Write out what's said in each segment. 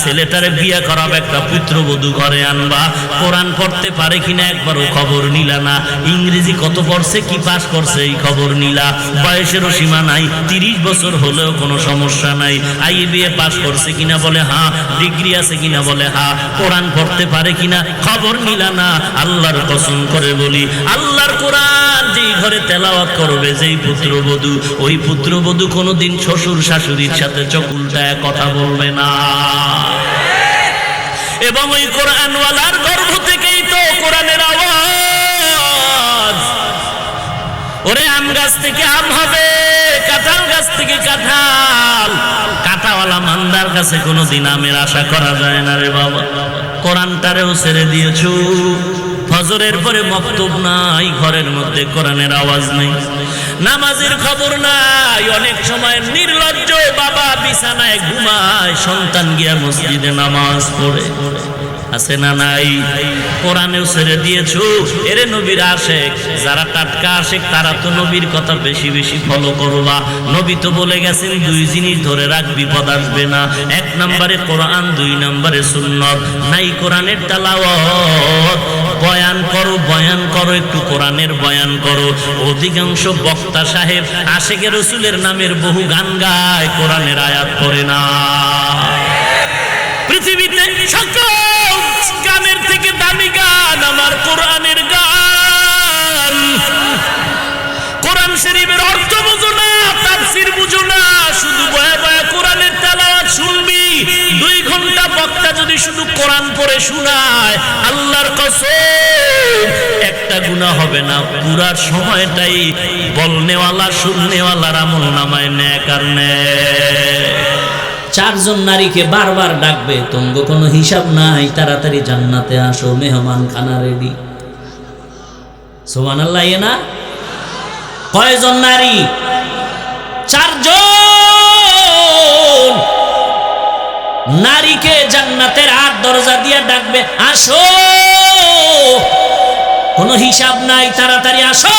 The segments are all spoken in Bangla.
ছেলেটারে বিয়ে করাবে, একটা পুত্রবধূ ঘরে আনবা, কোরআন পড়তে পারে কিনা একবারও খবর নিলা না, ইংরেজি কত পড়ছে, কি পাস করছে এই খবর নিলা, বয়সেরও সীমা নাই, 30 বছর হলেও কোনো সমস্যা নাই, IBA পাস করছে কিনা বলে হ্যাঁ, ডিগ্রি আছে কিনা বলে হ্যাঁ, কোরআন পড়তে পারে কিনা খবর নিলা না। আল্লাহর কসম করে বলি, আল্লাহর কোরআন যেই ঘরে তেলাওয়াত করবে যেই পুত্রবধূ, ওই পুত্রবধূ কোনোদিন শ্বশুর শাশুড়ির সাথে চোখ উল্টায় কথা বলবে না। এবং ওই কোরআনওয়ালার গর্ভ থেকেই তো কোরআনের আওয়াজ। ওরে আম গাছ থেকে আম হবে, কাঁঠাল গাছ থেকে কাঁঠাল, কাঁটাওয়ালা মান্দার কাছে কোনোদিন আমের আশা করা যায় না রে বাবা। কোরআনটারেও ছেড়ে দিয়েছো, ফজরের পরে মক্তব নাই, ঘরের মধ্যে কোরআনের আওয়াজ নেই, নামাজের খবর নাই। অনেক সময় নির্লজ্জ বাবা বিছানায় ঘুমায়, সন্তান গিয়া মসজিদে নামাজ পড়ে, আছে না নাই? কোরআনেও ছেড়ে দিয়েছো। এরে নবীর আশেক যারা টাটকা আশেক, তারা তো নবীর কথা বেশি বেশি ফলো করবা। নবী তো বলে গেছেন 2 জিনিস ধরে রাখ, বিপদ আসবে না। 1 নম্বরে কোরআন, 2 নম্বরে সুন্নত। নাই কোরআনের তেলাওয়াত, বয়ান করো, বয়ান করো, একটু কোরআনের বয়ান করো। অধিকাংশ বক্তা সাহেব আশেকে রসুলের নামের বহু গান গায়, কোরআনের আয়াত পড়ে না। পৃথিবীতে সকল গানের থেকে দামি গান আমার কোরআনের গান। কোরআন শরীফের অর্থ বুঝো না, তাফসীর বুঝো না, শুধু বয়া বয়া কোরআনের তেলাওয়াত শুনবি। 2 ঘন্টা বক্তা যদি শুধু কোরআন পড়ে শোনায়, আল্লাহর কসম একটা গুনাহ হবে না, পুরা সময়টাই বলনেওয়ালা শুননেওয়ালার আমল নামায় নেক আর নেক। 4 জন নারীকে বারবার ডাকবে, তঙ্গ কোনো হিসাব নাই, তাড়াতাড়ি জান্নাতে আসো, মেহমান খানা রেডি। সুবহানাল্লাহ। এ না কয়জন নারী? 4 জন নারীকে জান্নাতের 8 দরজা দিয়ে ডাকবে, আসো, কোনো হিসাব নাই, তাড়াতাড়ি আসো।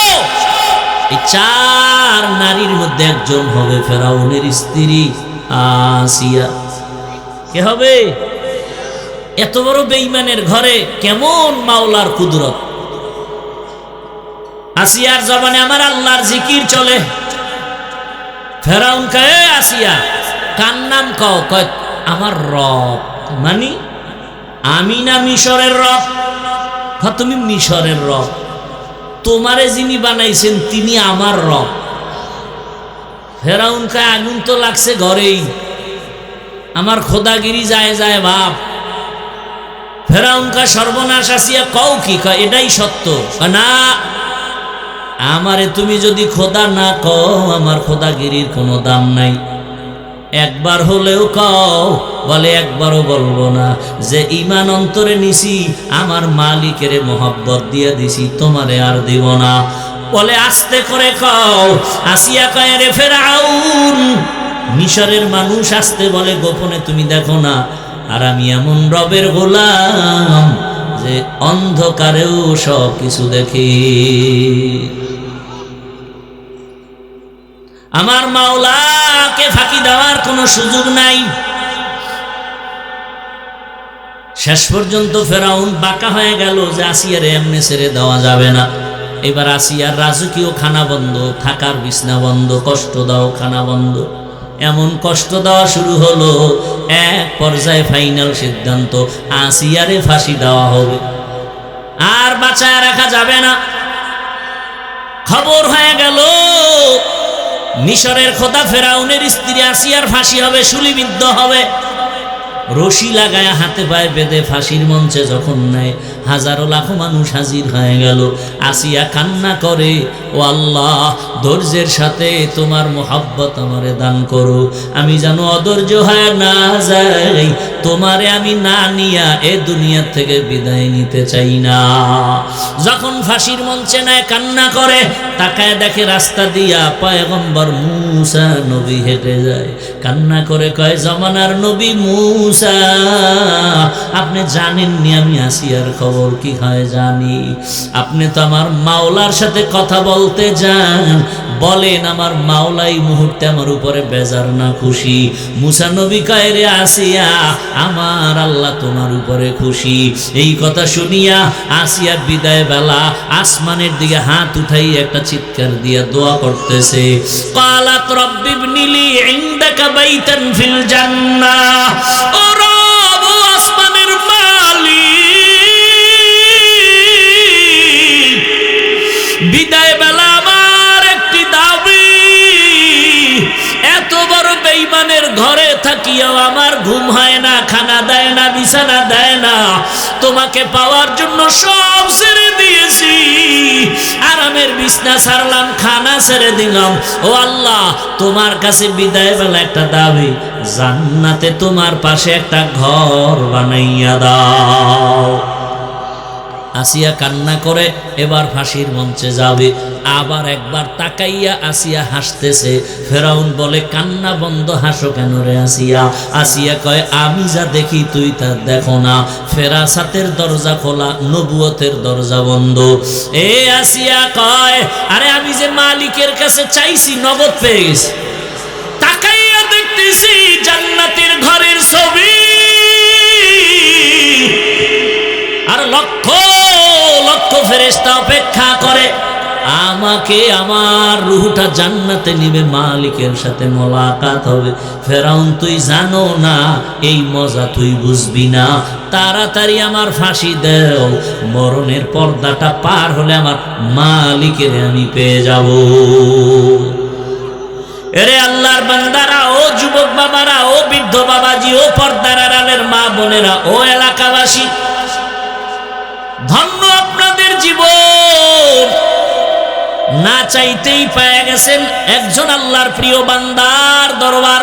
এই 4 নারীর মধ্যে একজন হবে ফেরাউনের স্ত্রী আসিয়া। কে হবে? এত বড় বেঈমানের ঘরে কেমন মাওলার কুদরত। আসিয়ার জবানে আমার আল্লাহর জিকির চলে। ফেরাউন কয়, আসিয়া কার নাম কও? কয় আমার রব। মানে আমি না মিশরের রব? তুমি মিশরের রব, তোমারে যিনি বানাইছেন তিনি আমার রব। ফেরাউন কয় আগুন তো লাগছে ঘরেই, আমার খোদাগিরি যায় যায় বাপ। ফেরাউন কয় সর্বনাশ, আসিয়া কও কি? কয় এটাই সত্য। না, আমারে তুমি যদি খোদা না কও, আমার খোদাগিরির কোনো দাম নাই। একবার হলেও কও। বলে একবারও বলবো না। যে ঈমান অন্তরে নিছি, আমার মালিকের মহব্বত দিয়ে দিছি, তোমারে আর দিব না। বলে আস্তে করে কও। আসিয়া কয় রে ফেরাউন, মিশরের মানুষ আসতে বলে গোপনে তুমি দেখো না, আর আমি এমন রবের গোলাম যে অন্ধকারেও সব কিছু দেখি। আমার মাওলাকে ফাঁকি দেওয়ার কোনো সুযোগ নাই। শেষ পর্যন্ত ফেরাউন বাঁকা হয়ে গেল যে আসিয়ারে এমনি ছেড়ে দেওয়া যাবে না। এবার আসিয়ার রাজকীয় খানা বন্ধ, থাকার বিছনা বন্ধ, কষ্ট দাও খানা বন্ধ। এমন কষ্ট দেওয়া শুরু হলো, এক পর্যায়ে ফাইনাল সিদ্ধান্ত, আসিয়ারে ফাঁসি দেওয়া হবে, আর বাঁচায় রাখা যাবে না। খবর হয়ে গেল মিশরের খোদা ফেরাউনের স্ত্রী আসিয়ার ফাঁসি হবে, শুলিবিদ্ধ হবে। রশি লাগায় হাতে পায়ে বেঁধে ফাঁসির মঞ্চে যখন নেয়, হাজারো লাখো মানুষ হাজির হয়ে গেল। আসিয়া কান্না করে, ও আল্লাহ, ধৈর্যের সাথে তোমার মোহাব্বত আমারে দান করো, আমি যেন অধৈর্য হয়ে না যাই, তোমারে আমি না নিয়া এ দুনিয়া থেকে বিদায় নিতে চাই না। যখন ফাঁসির মঞ্চে নেয় কান্না করে, তাকায় দেখে রাস্তা দিয়া পয়গম্বর মূসা নবী হেঁটে যায়। কান্না করে কয়, জমানার নবী মূসা, আপনি জানেননি আমি আসিয়ার খবর কি হয়? জানি। আপনি তো আমার মাওলার সাথে কথা বলতে যান, বলেন আমার মাওলাই মুহূর্তে আমার উপরে বেজার না খুশি? মূসা নবী কয়, রে আসিয়া, আমার আল্লাহ তোমার উপরে খুশি। এই কথা শুনিয়া আসিয়া বিদায় বেলা আসমানের দিকে হাত উঠাই একটা চিৎকার দিয়া দোয়া করতেছে, ক্বালাত রাব্বি ইবনিলি ইনদাকা বাইতান ফিল জান্নাহ। ও রব, ও আসমানের মালিক, বিদায় বেলা আমার একটি দাবি, এত বড় বেঈমানের ঘরে থাকিয়াও আমার ঘুম হয় না, খানা দেয় না, বিছানা দেয় না। তোমাকে পাওয়ার জন্য সব ছেড়ে দিয়েছি, আরামের বিছনা ছাড়লাম, খানা ছেড়ে দিলাম। ও আল্লাহ, তোমার কাছে বিদায় বেলা একটা দাবি, জান্নাতে তোমার পাশে একটা ঘর বানাইয়া দাও। আসিয়া কান্না করে এবার ফাঁসির মঞ্চে যাবে। আবার একবার তাকাইয়া আসিয়া হাসতেছে। ফেরাউন বলে, কান্না বন্ধ, হাসো কেন রে আসিয়া? আসিয়া কয়, আমি যা দেখি তুই তা দেখো না। ফেরাসাতের দরজা খোলা, নবুয়তের দরজা বন্ধ। এ আসিয়া কয়, আরে আমি যে মালিকের কাছে চাইছি নগদ পেয়ে গেছি। তাকাইয়া দেখতেছি জান্নাতের ঘরের ছবি, আর লক্ষ লক্ষ ফেরেশতা অপেক্ষা করে আমাকে, আমার রূহটা জান্নাতে নিবে, মালিকের সাথে মোলাকাত হবে। ফেরাউন, তুই জানো না, এই মজা তুই বুঝবি না। তাড়াতাড়ি আমার ফাঁসি দেও, মরণের পর্দাটা পার হলে আমার মালিকের আমি পেয়ে যাব। এরে আল্লাহর বান্দারা, ও যুবক বাবারা, ও বৃদ্ধ বাবাজি, ও পর্দার আড়ালের মা বোনেরা, ও এলাকাবাসী, ধন্য আপনাদের জীবন। না চাইতেই পেয়ে গেছেন একজন আল্লাহর প্রিয় বান্দার দরবার।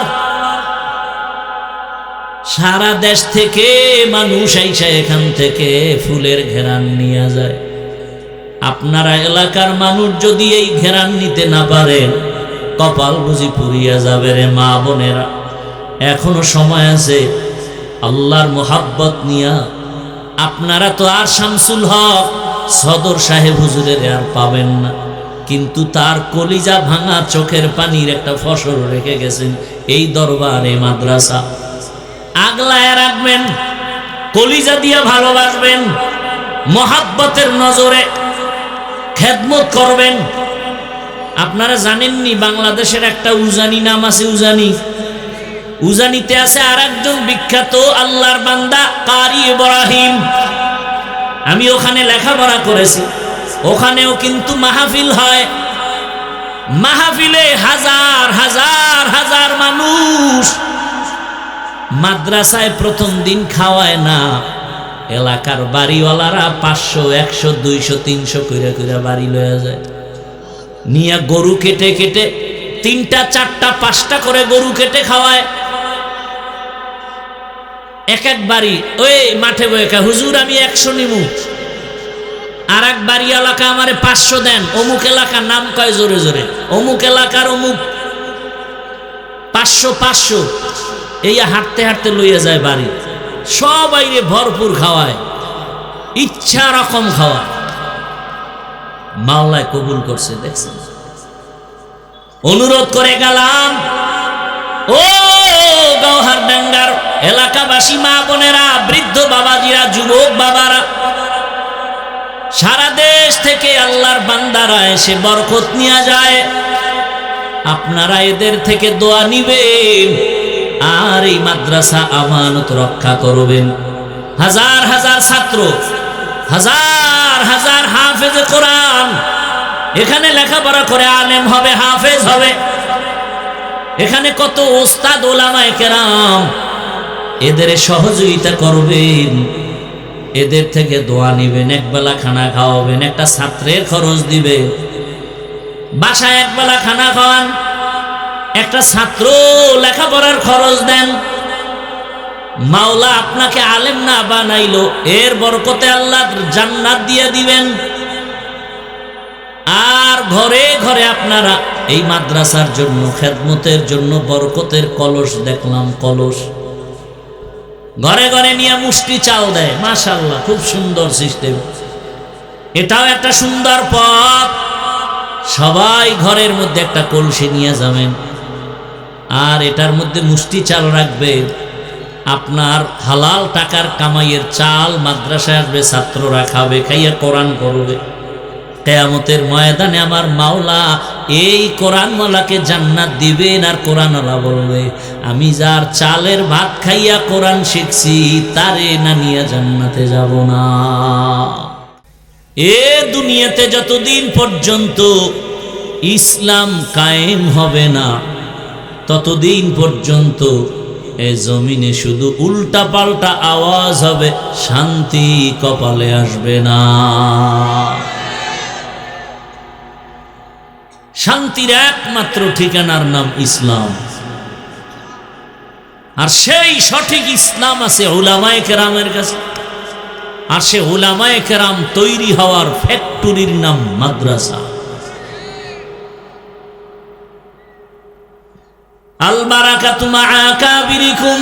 সারা দেশ থেকে মানুষ আইসা এখান থেকে ফুলের ঘেরান নিয়ে যায়। আপনারা এলাকার মানুষ যদি এই ঘেরান নিতে না পারেন, কপাল বুঝি পুড়িয়া যাবে রে মা বোনেরা। এখনো সময় আছে, আল্লাহর মোহাব্বত নিয়া আপনারা তো আর শামসুল হক সদর সাহেব হুজুরের আর পাবেন না, কিন্তু তার কলিজা ভাঙা চোখের পানির একটা ফসল রেখে গেছেন এই দরবারে মাদ্রাসা। আগলায় রাখবেন, কলিজা দিয়া ভালোবাসবেন, মোহাব্বতের নজরে খেদমত করবেন। আপনারা জানেননি বাংলাদেশের একটা উজানি নাম আছে, উজানি। উজানিতে আছে আর একজন বিখ্যাত আল্লাহর বান্দা কারি ইব্রাহিম। আমি ওখানে লেখাপড়া করেছি, ওখানেও কিন্তু মাহফিল হয়। মাহফিলে হাজার হাজার হাজার মানুষ। মাদ্রাসায় প্রথম দিন খাওয়ায় না, এলাকার বাড়িওয়ালারা 500 100 200 300 কইরা কইরা বাড়ি লয়ে যায়। নিয়া গরু কেটে কেটে 3টা 4টা 5টা করে গরু কেটে খাওয়ায়। এক এক বাড়ি ওই মাঠে বয়ে, হুজুর আমি 100 নিমু। আর এক বাড়ি এলাকা আমারে 500 দেন। অমুক এলাকার নাম কয় জোরে জোরে, অমুক এলাকার অমুক 500 500, এই হাঁটতে হাঁটতে লইয়া যায় বাড়ি। সবাই রে ভরপুর খাওয়ায়, ইচ্ছা রকম খাওয়ায়। মাওলায় কবুল করছে, দেখছেন। অনুরোধ করে গেলাম, ও গৌহারডাঙ্গার এলাকাবাসী মা বোনেরা, বৃদ্ধ বাবাজিরা, যুবক বাবারা, সারা দেশ থেকে আল্লাহর বান্দারা এসে বরকত নিয়ে যায়। আপনারা এদের থেকে দোয়া নিবেন আর এই মাদ্রাসা আমানত রক্ষা করবেন। হাজার হাজার ছাত্র, হাজার হাজার হাফেজে কোরআন এখানে লেখাপড়া করে আলেম হবে, হাফেজ হবে। এখানে কত ওস্তাদ ওলামায়ে কেরাম, এদের সহযোগিতা করবেন, এদের থেকে দোয়া নিবেন, একবেলা খানা খাওয়াবেন, একটা ছাত্রের খরচ দিবে। বাসায় একবেলা খানা খাওয়ান, একটা ছাত্র লেখাপড়ার খরচ দেন। মাওলা আপনাকে আলেম না বানাইলো, এর বরকতে আল্লাহ জান্নাত দিয়ে দিবেন। আর ঘরে ঘরে আপনারা এই মাদ্রাসার জন্য, খেদমতের জন্য বরকতের কলস দেখলাম, কলস ঘরে ঘরে নিয়ে মুষ্টি চাল দেয়। মাশাআল্লাহ, খুব সুন্দর সিস্টেম। এটাও একটা সুন্দর পথ। সবাই ঘরের মধ্যে একটা কলসি নিয়ে যাবেন, আর এটার মধ্যে মুষ্টি চাল রাখবে। আপনার হালাল টাকার কামাইয়ের চাল মাদ্রাসায় আসবে, ছাত্ররা খাবে, খাইয়া কোরআন পড়বে। কিয়ামতের ময়দানে আমার মাওলা এই কোরআনওয়ালাকে জান্নাত দিবেন, আর কোরআনওয়ালা বলবে আমি যার চালের ভাত খাইয়া কোরআন শিখছি তারে না নিয়ে জান্নাতে যাব না। এ দুনিয়াতে যতদিন পর্যন্ত ইসলাম কায়েম হবে না ততদিন পর্যন্ত এই জমিনে শুধু উল্টা পাল্টা আওয়াজ হবে, শান্তি কপালে আসবে না। শান্তির একমাত্র ঠিকানার নাম ইসলাম, আর সেই সঠিক ইসলাম আছে উলামায়ে কেরামের কাছে। আর সে উলামায়ে কেরাম তৈরি হওয়ার ফ্যাক্টরির নাম মাদ্রাসা। আল বারাকাতু মা আকাবিরিকুম,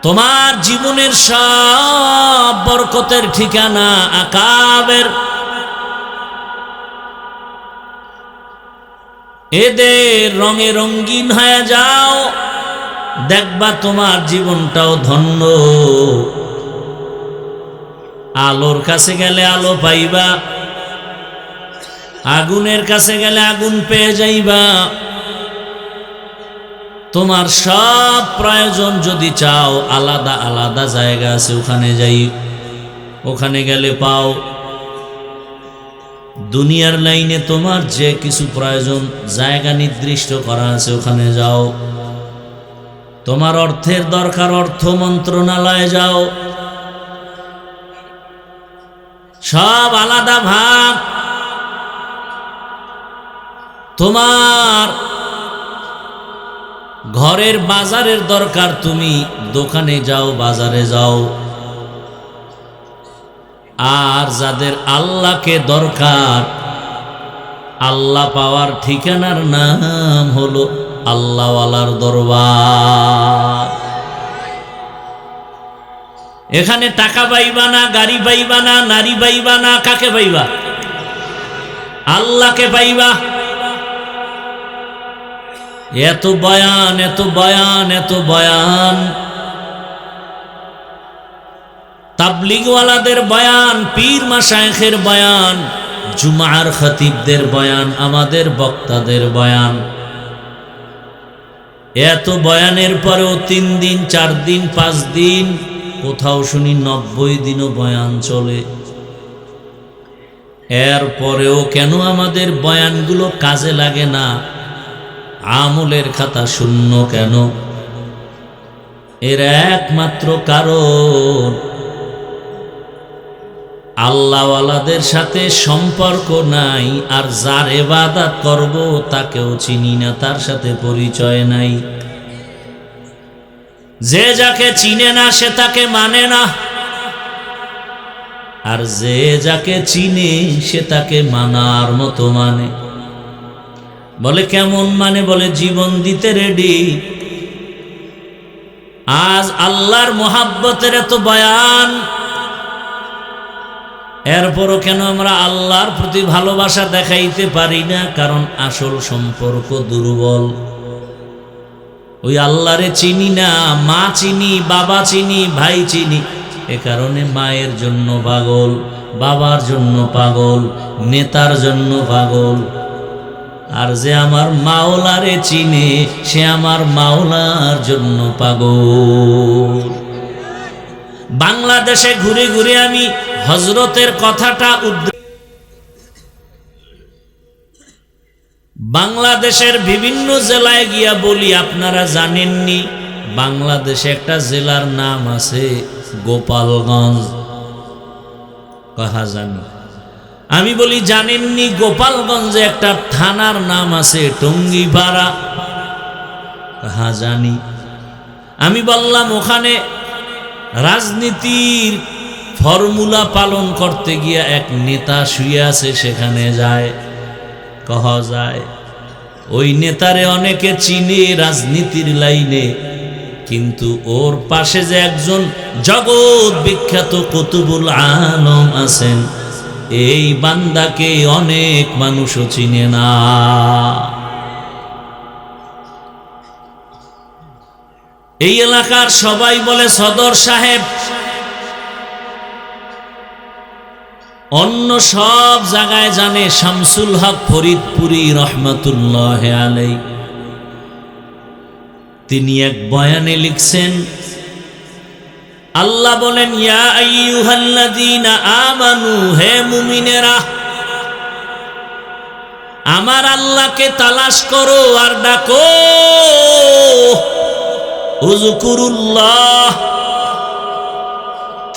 তোমার জীবনের সব বরকতের ঠিকানা আকাবের। এদের রঙে রঙিন হয়ে যাও, দেখবা তোমার জীবনটাও ধন্য। আলোর কাছে গেলে আলো পাইবা, আগুনের কাছে গেলে আগুন পেয়ে যাইবা। তোমার সব প্রয়োজন যদি চাও, আলাদা আলাদা জায়গা আছে, ওখানে যাই, ওখানে গেলে পাও। দুনিয়ার লাইনে তোমার যে কিছু প্রয়োজন জায়গা নির্দিষ্ট করা আছে, ওখানে যাও। তোমার অর্থের দরকার, অর্থ মন্ত্রণালয়ে যাও। সব আলাদা ভাগ। তোমার ঘরের বাজারের দরকার, তুমি দোকানে যাও, বাজারে যাও। আর যাদের আল্লাহকে দরকার, আল্লাহ পাওয়ার ঠিকানার নাম হলো আল্লাহওয়ালার দরবার। এখানে টাকা পাইবা না, গাড়ি পাইবা না, নারী পাইবা না, কাকে পাইবা? আল্লাহকে পাইবা। এত বয়ান, এত বয়ান, এত বয়ান, তাবলীগওয়ালাদের বয়ান, পীর মাশায়েখের বয়ান, জুমার খতিবদের বয়ান, আমাদের বক্তাদের বয়ান। এত বয়ানের পরেও 3 দিন 4 দিন 5 দিন, কোথাও শুনি 90 দিনও বয়ান চলে। এর পরেও কেন আমাদের বয়ানগুলো কাজে লাগে না? আমলের খাতা শূন্য কেন? এর একমাত্র কারণ আল্লাহওয়ালাদের সাথে সম্পর্ক নাই, আর যার ইবাদত করব তাকেও চিনি না, তার সাথে পরিচয় নাই। যে যাকে চিনে না সে তাকে মানে না, আর যে যাকে চিনে সে তাকে মানার মতো মানে। বলে কেমন মানে? বলে জীবন দিতে রেডি। আজ আল্লাহর মোহাব্বতের এত বয়ান, এরপরও কেন আমরা আল্লাহর প্রতি ভালোবাসা দেখাইতে পারি না? কারণ আসল সম্পর্ক দুর্বল। ওই আল্লাহরে চিনি না, মা চিনি, বাবা চিনি, ভাই চিনি, এ কারণে মায়ের জন্য পাগল, বাবার জন্য পাগল, নেতার জন্য পাগল। আর যে আমার মাওলারে চিনে সে আমার মাওলার জন্য পাগল। বাংলাদেশে ঘুরে ঘুরে আমি হযরতের কথাটা বাংলাদেশের বিভিন্ন জেলায় গিয়া বলি, আপনারা জানেননি বাংলাদেশে একটা জেলার নাম আছে গোপালগঞ্জ? কাহা জানি? আমি বলি জানেননি গোপালগঞ্জে একটা থানার নাম আছে টঙ্গিপাড়া? কাহা জানি? আমি বললাম ওখানে রাজনীতির ফর্মুলা পালন করতে গিয়া এক নেতা শুয়ে আছে, সেখানে যায়। কহা যায় ওই নেতারে অনেকে চিনে রাজনীতির লাইনে, কিন্তু ওর পাশে যে একজন জগৎ বিখ্যাত কুতুবুল আলম আছেন, এই বান্দাকে অনেক মানুষও চিনে না। এই এলাকার সবাই বলে সদর সাহেব, অন্য সব জায়গায় জানে শামসুল হক ফরিদপুরি রহমাতুল্লাহ আলাইহি। তিনি এক বয়ানে লিখছেন, আল্লাহ বলেন, ইয়া আইয়ুহাল্লাযীনা আমানু, হে মুমিনেরা, আমার আল্লাহকে তালাশ করো আর ডাকো। উযকুরুল্লাহ,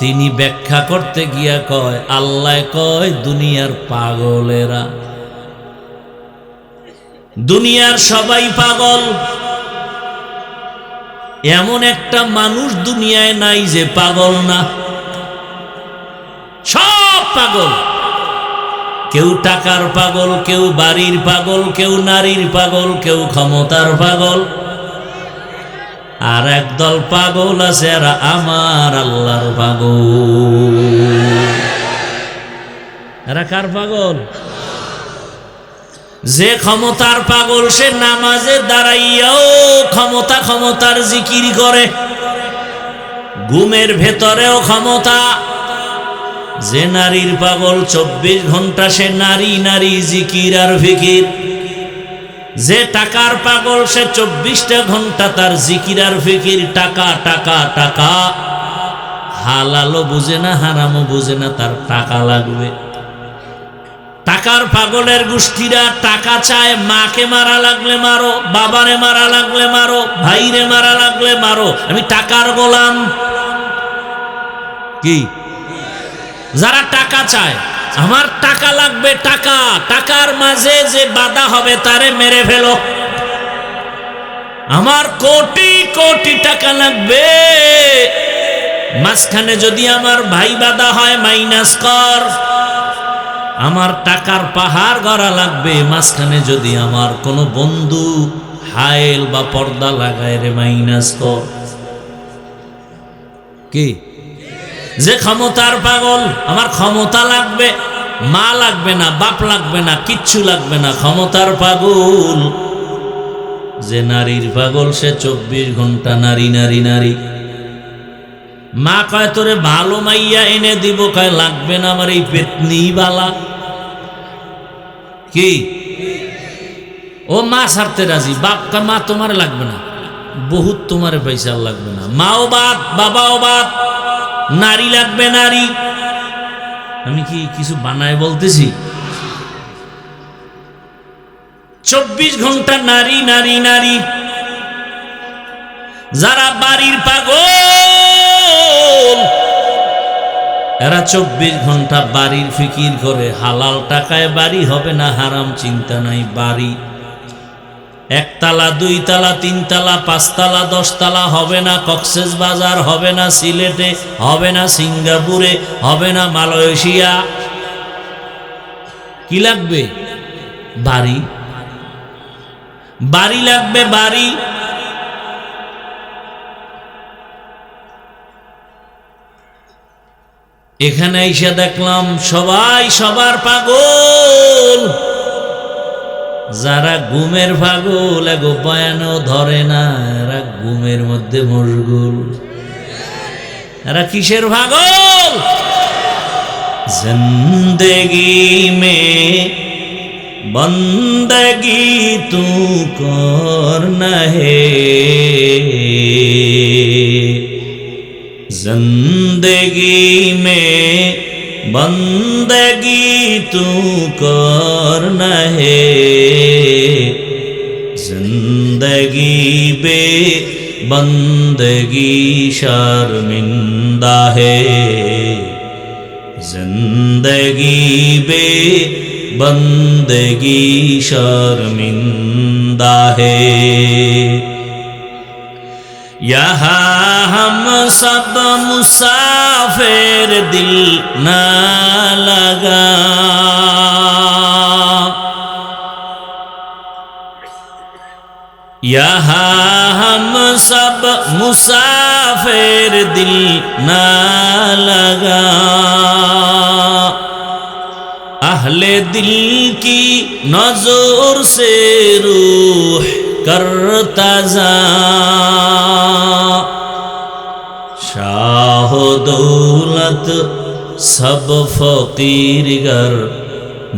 তিনি ব্যাখ্যা করতে গিয়া কয়, আল্লাহ কয় দুনিয়ার পাগলেরা। দুনিয়ার সবাই পাগল, এমন একটা মানুষ দুনিয়ায় নাই যে পাগল না। সব পাগল, কেউ টাকার পাগল, কেউ বাড়ির পাগল, কেউ নারীর পাগল, কেউ ক্ষমতার পাগল। আর একদল পাগল আছে, আর আমার আল্লাহর পাগল। এরা কার পাগল? যে ক্ষমতার পাগল সে নামাজে দাঁড়াইয়াও ক্ষমতার জিকির করে, ঘুমের ভেতরেও ক্ষমতা। যে নারীর পাগল 24 ঘন্টা সে নারী জিকির আর ফিকির। যে টাকার পাগল সে 24টা ঘন্টা তার জিকির আর ফিকির, টাকা টাকা টাকা। হালালও বুঝে না, হারামও বুঝে না, তার টাকা লাগবে। টাকার পাগলের গোষ্ঠীরা টাকা চায়, মাকে মারা লাগলে মারো, বাবারে মারা লাগলে মারো, ভাইরে মারা লাগলে মারো, আমি টাকার গোলাম। কি? যারা টাকা চায়, আমার টাকা লাগবে, টাকা, টাকার মাঝে যে বাধা হবে তারে মেরে ফেলো। আমার কোটি কোটি টাকা লাগবে, মাঝখানে যদি আমার ভাই বাধা হয় মাইনাস কর। আমার টাকার পাহাড় গড়া লাগবে, মাঝখানে যদি আমার কোনো বন্ধু হায়েল বা পর্দা লাগায় রে মাইনাস কর। কি? যে ক্ষমতার পাগল, আমার ক্ষমতা লাগবে, মা লাগবে না, বাপ লাগবে না, কিচ্ছু লাগবে না, ক্ষমতার পাগল। যে নারীর পাগল সে 24 ঘন্টা নারী নারী নারী। মা কয় তোরে ভালো মাইয়া এনে দিব, কয় লাগবে না, আমার এই পেতনি বালা। কি? ও মা ছাড়তে রাজি, বাপ কয় মা তোমার লাগবে না, বহুত তোমারে পয়সা লাগবে না, মাও বাদ বাবাও বাদ, নারী লাগবে নারী। আমি কি কিছু বানায় বলতেছি? 24 ঘন্টা নারী নারী নারী। যারা বাড়ির পাগল, এরা 24 ঘন্টা বাড়ির ফিকির করে। হালাল টাকায় বাড়ি হবে না, হারাম চিন্তা নাই বাড়ি। 1 তালা 2 তালা 3 তালা 5 তালা 10 তালা হবে না কক্সেস বাজার, হবে না সিলেটে, হবে না সিঙ্গাপুরে, হবে না মালয়েশিয়া। কি লাগবে? বাড়ি। বাড়ি লাগবে, বাড়ি। এখানে এসে দেখলাম সবাই সবার পাগল। যারা ঘুমের পাগল, এগো বয়ানও ধরে না, এরা ঘুমের মধ্যে মশগুল। এরা কিসের পাগল? জিন্দেগি মে বন্দগি তু করনা হে, जिंदगी में बंदगी तू करना है, जिंदगी बे बंदगी शर्मिंदा है, जिंदगी बे बंदगी शर्मिंदा है। यहाँ हम सब मुसाफिर दिल न लगा, यहाँ हम सब मुसाफिर दिल न लगा, अहले दिल की नजर से रूह करता जा, शाह दौलत सब फकीर गर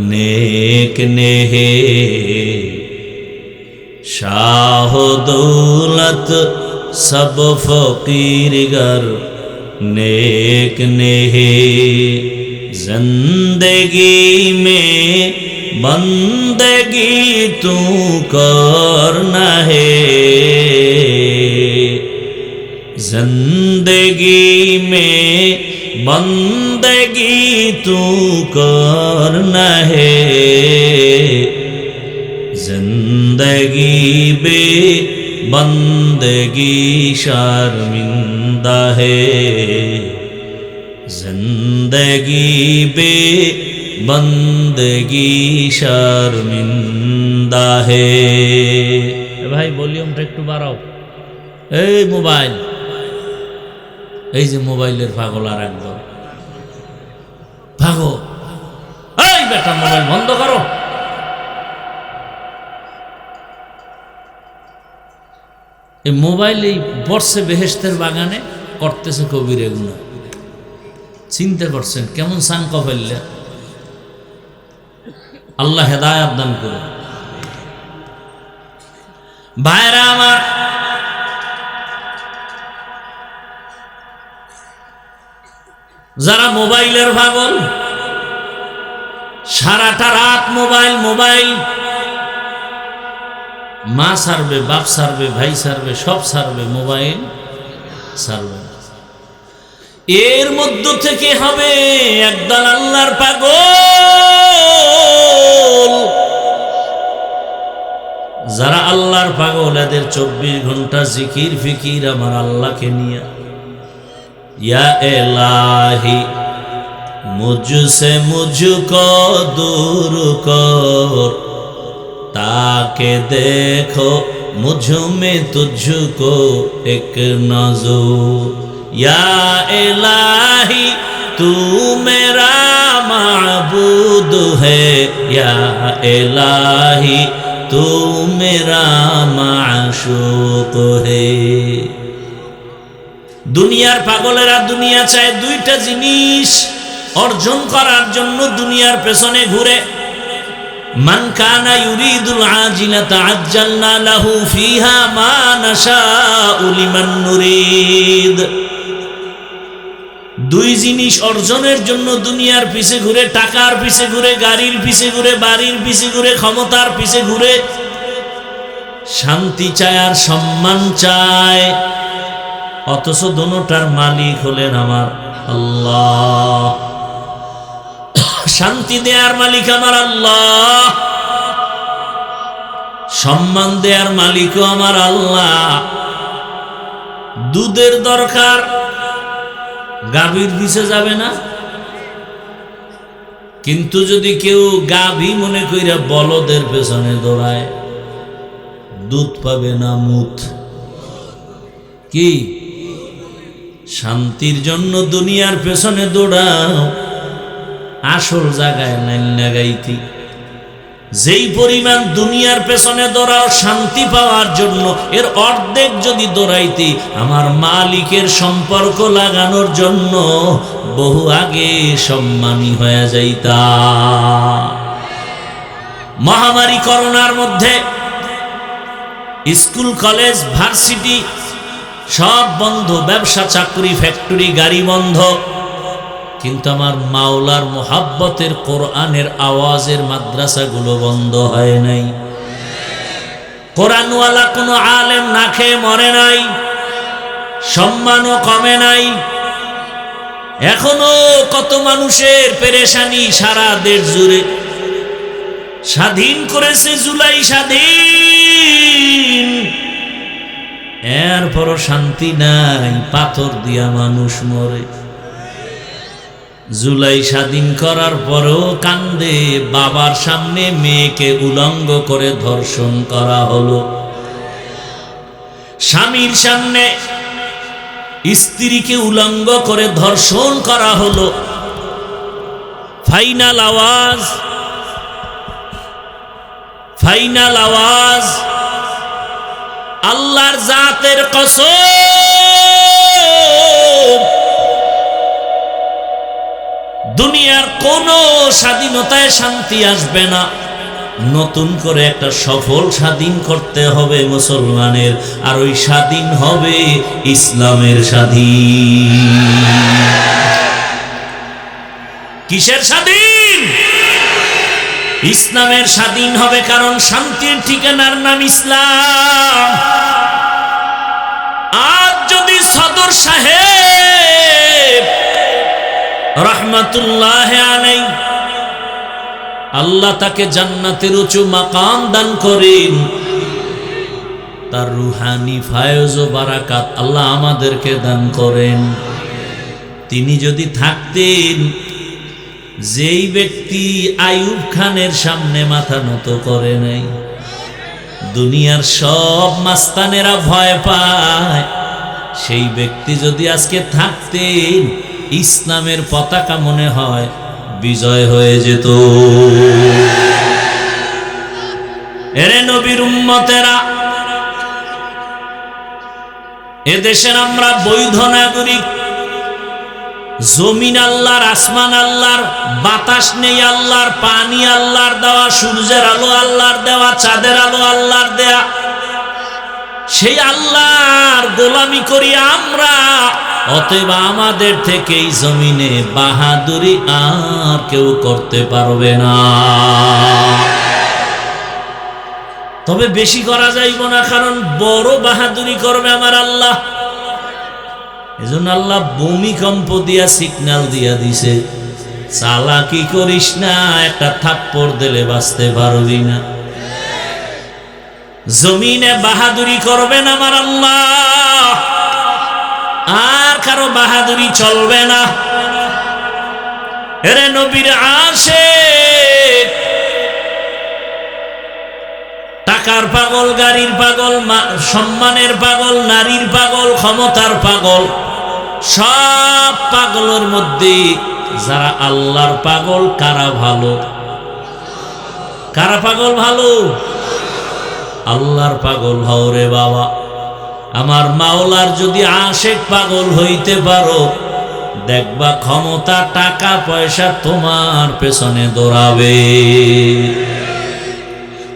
नेक नेहे शाह दौलत सब फकीर गर नेक नेहे जिंदगी में बंदगी तू करना है जिंदगी में बंदगी तू करना है जिंदगी बे बंदगी शर्मिंदा है जिंदगी बे बंदगी शर्मिंदा है। भाई वॉल्यूमটা একটু বাড়াও। এই মোবাইল, এই যে মোবাইলের পাগল আর একদম ভাগো, এই বেটা মোবাইল বন্ধ করো। এই মোবাইল এই বর্ষে বেহেশতের বাগানে করতেছে কবির এগুলো। চিন্তা করছেন কেমন সাঙ্ক ফেললে? আল্লাহ হেদায়েত দান করুন। ভাইরা আমার, যারা মোবাইলের পাগল, সারাটা রাত মোবাইল মোবাইল, মা সারবে, বাপ সারবে, ভাই সারবে, সব সারবে, মোবাইল সারবে। এর মধ্য থেকে হবে একদল আল্লাহর পাগল। যারা আল্লাহর পাগল, এদের 24 ঘন্টা জিকির ফিকির আমার আল্লাহকে নিয়ে। या इलाही मुझसे मुझको दूर कर ताके देखो मुझ में तुझको एक नजर। या इलाही तू मेरा माबूद है, या इलाही तू मेरा माशूक है। দুনিয়ার পাগলেরা দুনিয়া চায়, দুইটা জিনিস অর্জন করার জন্য দুনিয়ার পেছনে ঘুরে। মান কানা ইউরিদুল আজিলাতা আজ্জালনা লাহু ফিহা মা নাশাউ লিমান নুরিদ। দুই জিনিস অর্জনের জন্য দুনিয়ার পিছে ঘুরে, টাকার পিছে ঘুরে, গাড়ির পিছে ঘুরে, বাড়ির পিছে ঘুরে, ক্ষমতার পিছে ঘুরে। শান্তি চায় আর সম্মান চায়, অথচ দোনোটার মালিক হলেন আমার আল্লাহ। শান্তি দেয়ার মালিক আমার আল্লাহ, সম্মান দেয়ার মালিকও আমার আল্লাহ। দুধের দরকার, গাভীর পিছে যাবে না। কিন্তু যদি কেউ গাভী মনে কইরা বলদের পেছনে দৌড়ায়, দুধ পাবে না মুত। কি শান্তির জন্য দুনিয়ার পেছনে দৌড়াও, আসল জায়গায় লাইন লাগাইতি। যেই পরিমাণ দুনিয়ার পেছনে দৌড়াও শান্তি পাওয়ার জন্য, এর অর্ধেক যদি দৌড়াইতি আমার মালিকের সম্পর্ক লাগানোর জন্য, বহু আগে সম্মানী হয়ে যাইতা। মহামারী করোনার মধ্যে স্কুল কলেজ ভার্সিটি সব বন্ধ, ব্যবসা চাকরি ফ্যাক্টরি গাড়ি বন্ধ, কিন্তু আমার মাওলার মোহাব্বতের কোরআনের আওয়াজের মাদ্রাসাগুলো বন্ধ হয় নাই। কোরআনওয়ালা কোনো আলেম না খেয়ে মরে নাই, সম্মানও কমে নাই। এখনো কত মানুষের পেরেশানি সারা দেশ জুড়ে। স্বাধীন করেছে জুলাই স্বাধীন, এরপরও শান্তি নাই, পাথর দিয়া মানুষ মরে। জুলাই স্বাধীন করার পরও কান্দে, বাবার সামনে মেয়েকে উলঙ্গ করে ধর্ষণ করা হলো। স্বামীর সামনে স্ত্রীকে উলঙ্গ করে ধর্ষণ করা হলো। ফাইনাল আওয়াজ, ফাইনাল আওয়াজ, আল্লাহর জাতের কসম দুনিয়ার কোনো স্বাধীনতায় শান্তি আসবে না, নতুন করে একটা সফল স্বাধীন করতে হবে মুসলমানের, আর ওই স্বাধীন হবে ইসলামের স্বাধীন। কিসের স্বাধীন? ইসলামের স্বাধীন হবে, কারণ শান্তির ঠিকানার নাম ইসলাম। আজ যদি সদর সাহেব রহমাতুল্লাহ আলাইহি আল্লাহ তাকে জান্নাতের উঁচু মাকাম দান করেন, তার রুহানি ফায়জ ও বারাকাত আল্লাহ আমাদেরকে দান করেন, তিনি যদি থাকতেন, যেই ব্যক্তি আইয়ুব খানের সামনে মাথা নত করে নাই, দুনিয়ার সব মাস্তানেরা ভয় পায়, সেই ব্যক্তি যদি আজকে থাকতেন, ইসলামের পতাকা মনে হয় বিজয় হয়ে যেত। এরে নবীর উম্মতেরা, এদেশের আমরা বৈধ নাগরিক। জমিন আল্লাহর, আসমান আল্লাহর, বাতাস নেই আল্লাহর, পানি আল্লাহর দেওয়া, সূর্যের আলো আল্লাহর দেওয়া, চাঁদের আলো আল্লাহর দেয়া। সেই আল্লাহর গোলামি করি আমরা, অতএব আমাদের থেকে এই জমিনে বাহাদুরি আর কেউ করতে পারবে না। তবে বেশি করা যাইব না, কারণ বড় বাহাদুরি করবে আমার আল্লাহ। এজন্য আল্লাহ ভূমিকম্প দিয়া সিগন্যাল দিয়া দিছে, চালাকি করিস না, একটা থাপ্পড় দিলে বাঁচতে পারবি না। জমিনে বাহাদুরি করবেন আমার আল্লাহ, আর কারো বাহাদুরি চলবে না। এরে নবীর আশিক, টাকার পাগল, গাড়ির পাগল, সম্মানের পাগল, নারীর পাগল, ক্ষমতার পাগল, সব পাগলের মধ্যে যারা আল্লাহর পাগল, কারা ভালো? কারা পাগল ভালো? আল্লাহর পাগল হও রে বাবা। আমার মাওলার যদি আশিক পাগল হইতে পারো, দেখবা ক্ষমতা, টাকা পয়সা তোমার পেছনে দৌড়াবে।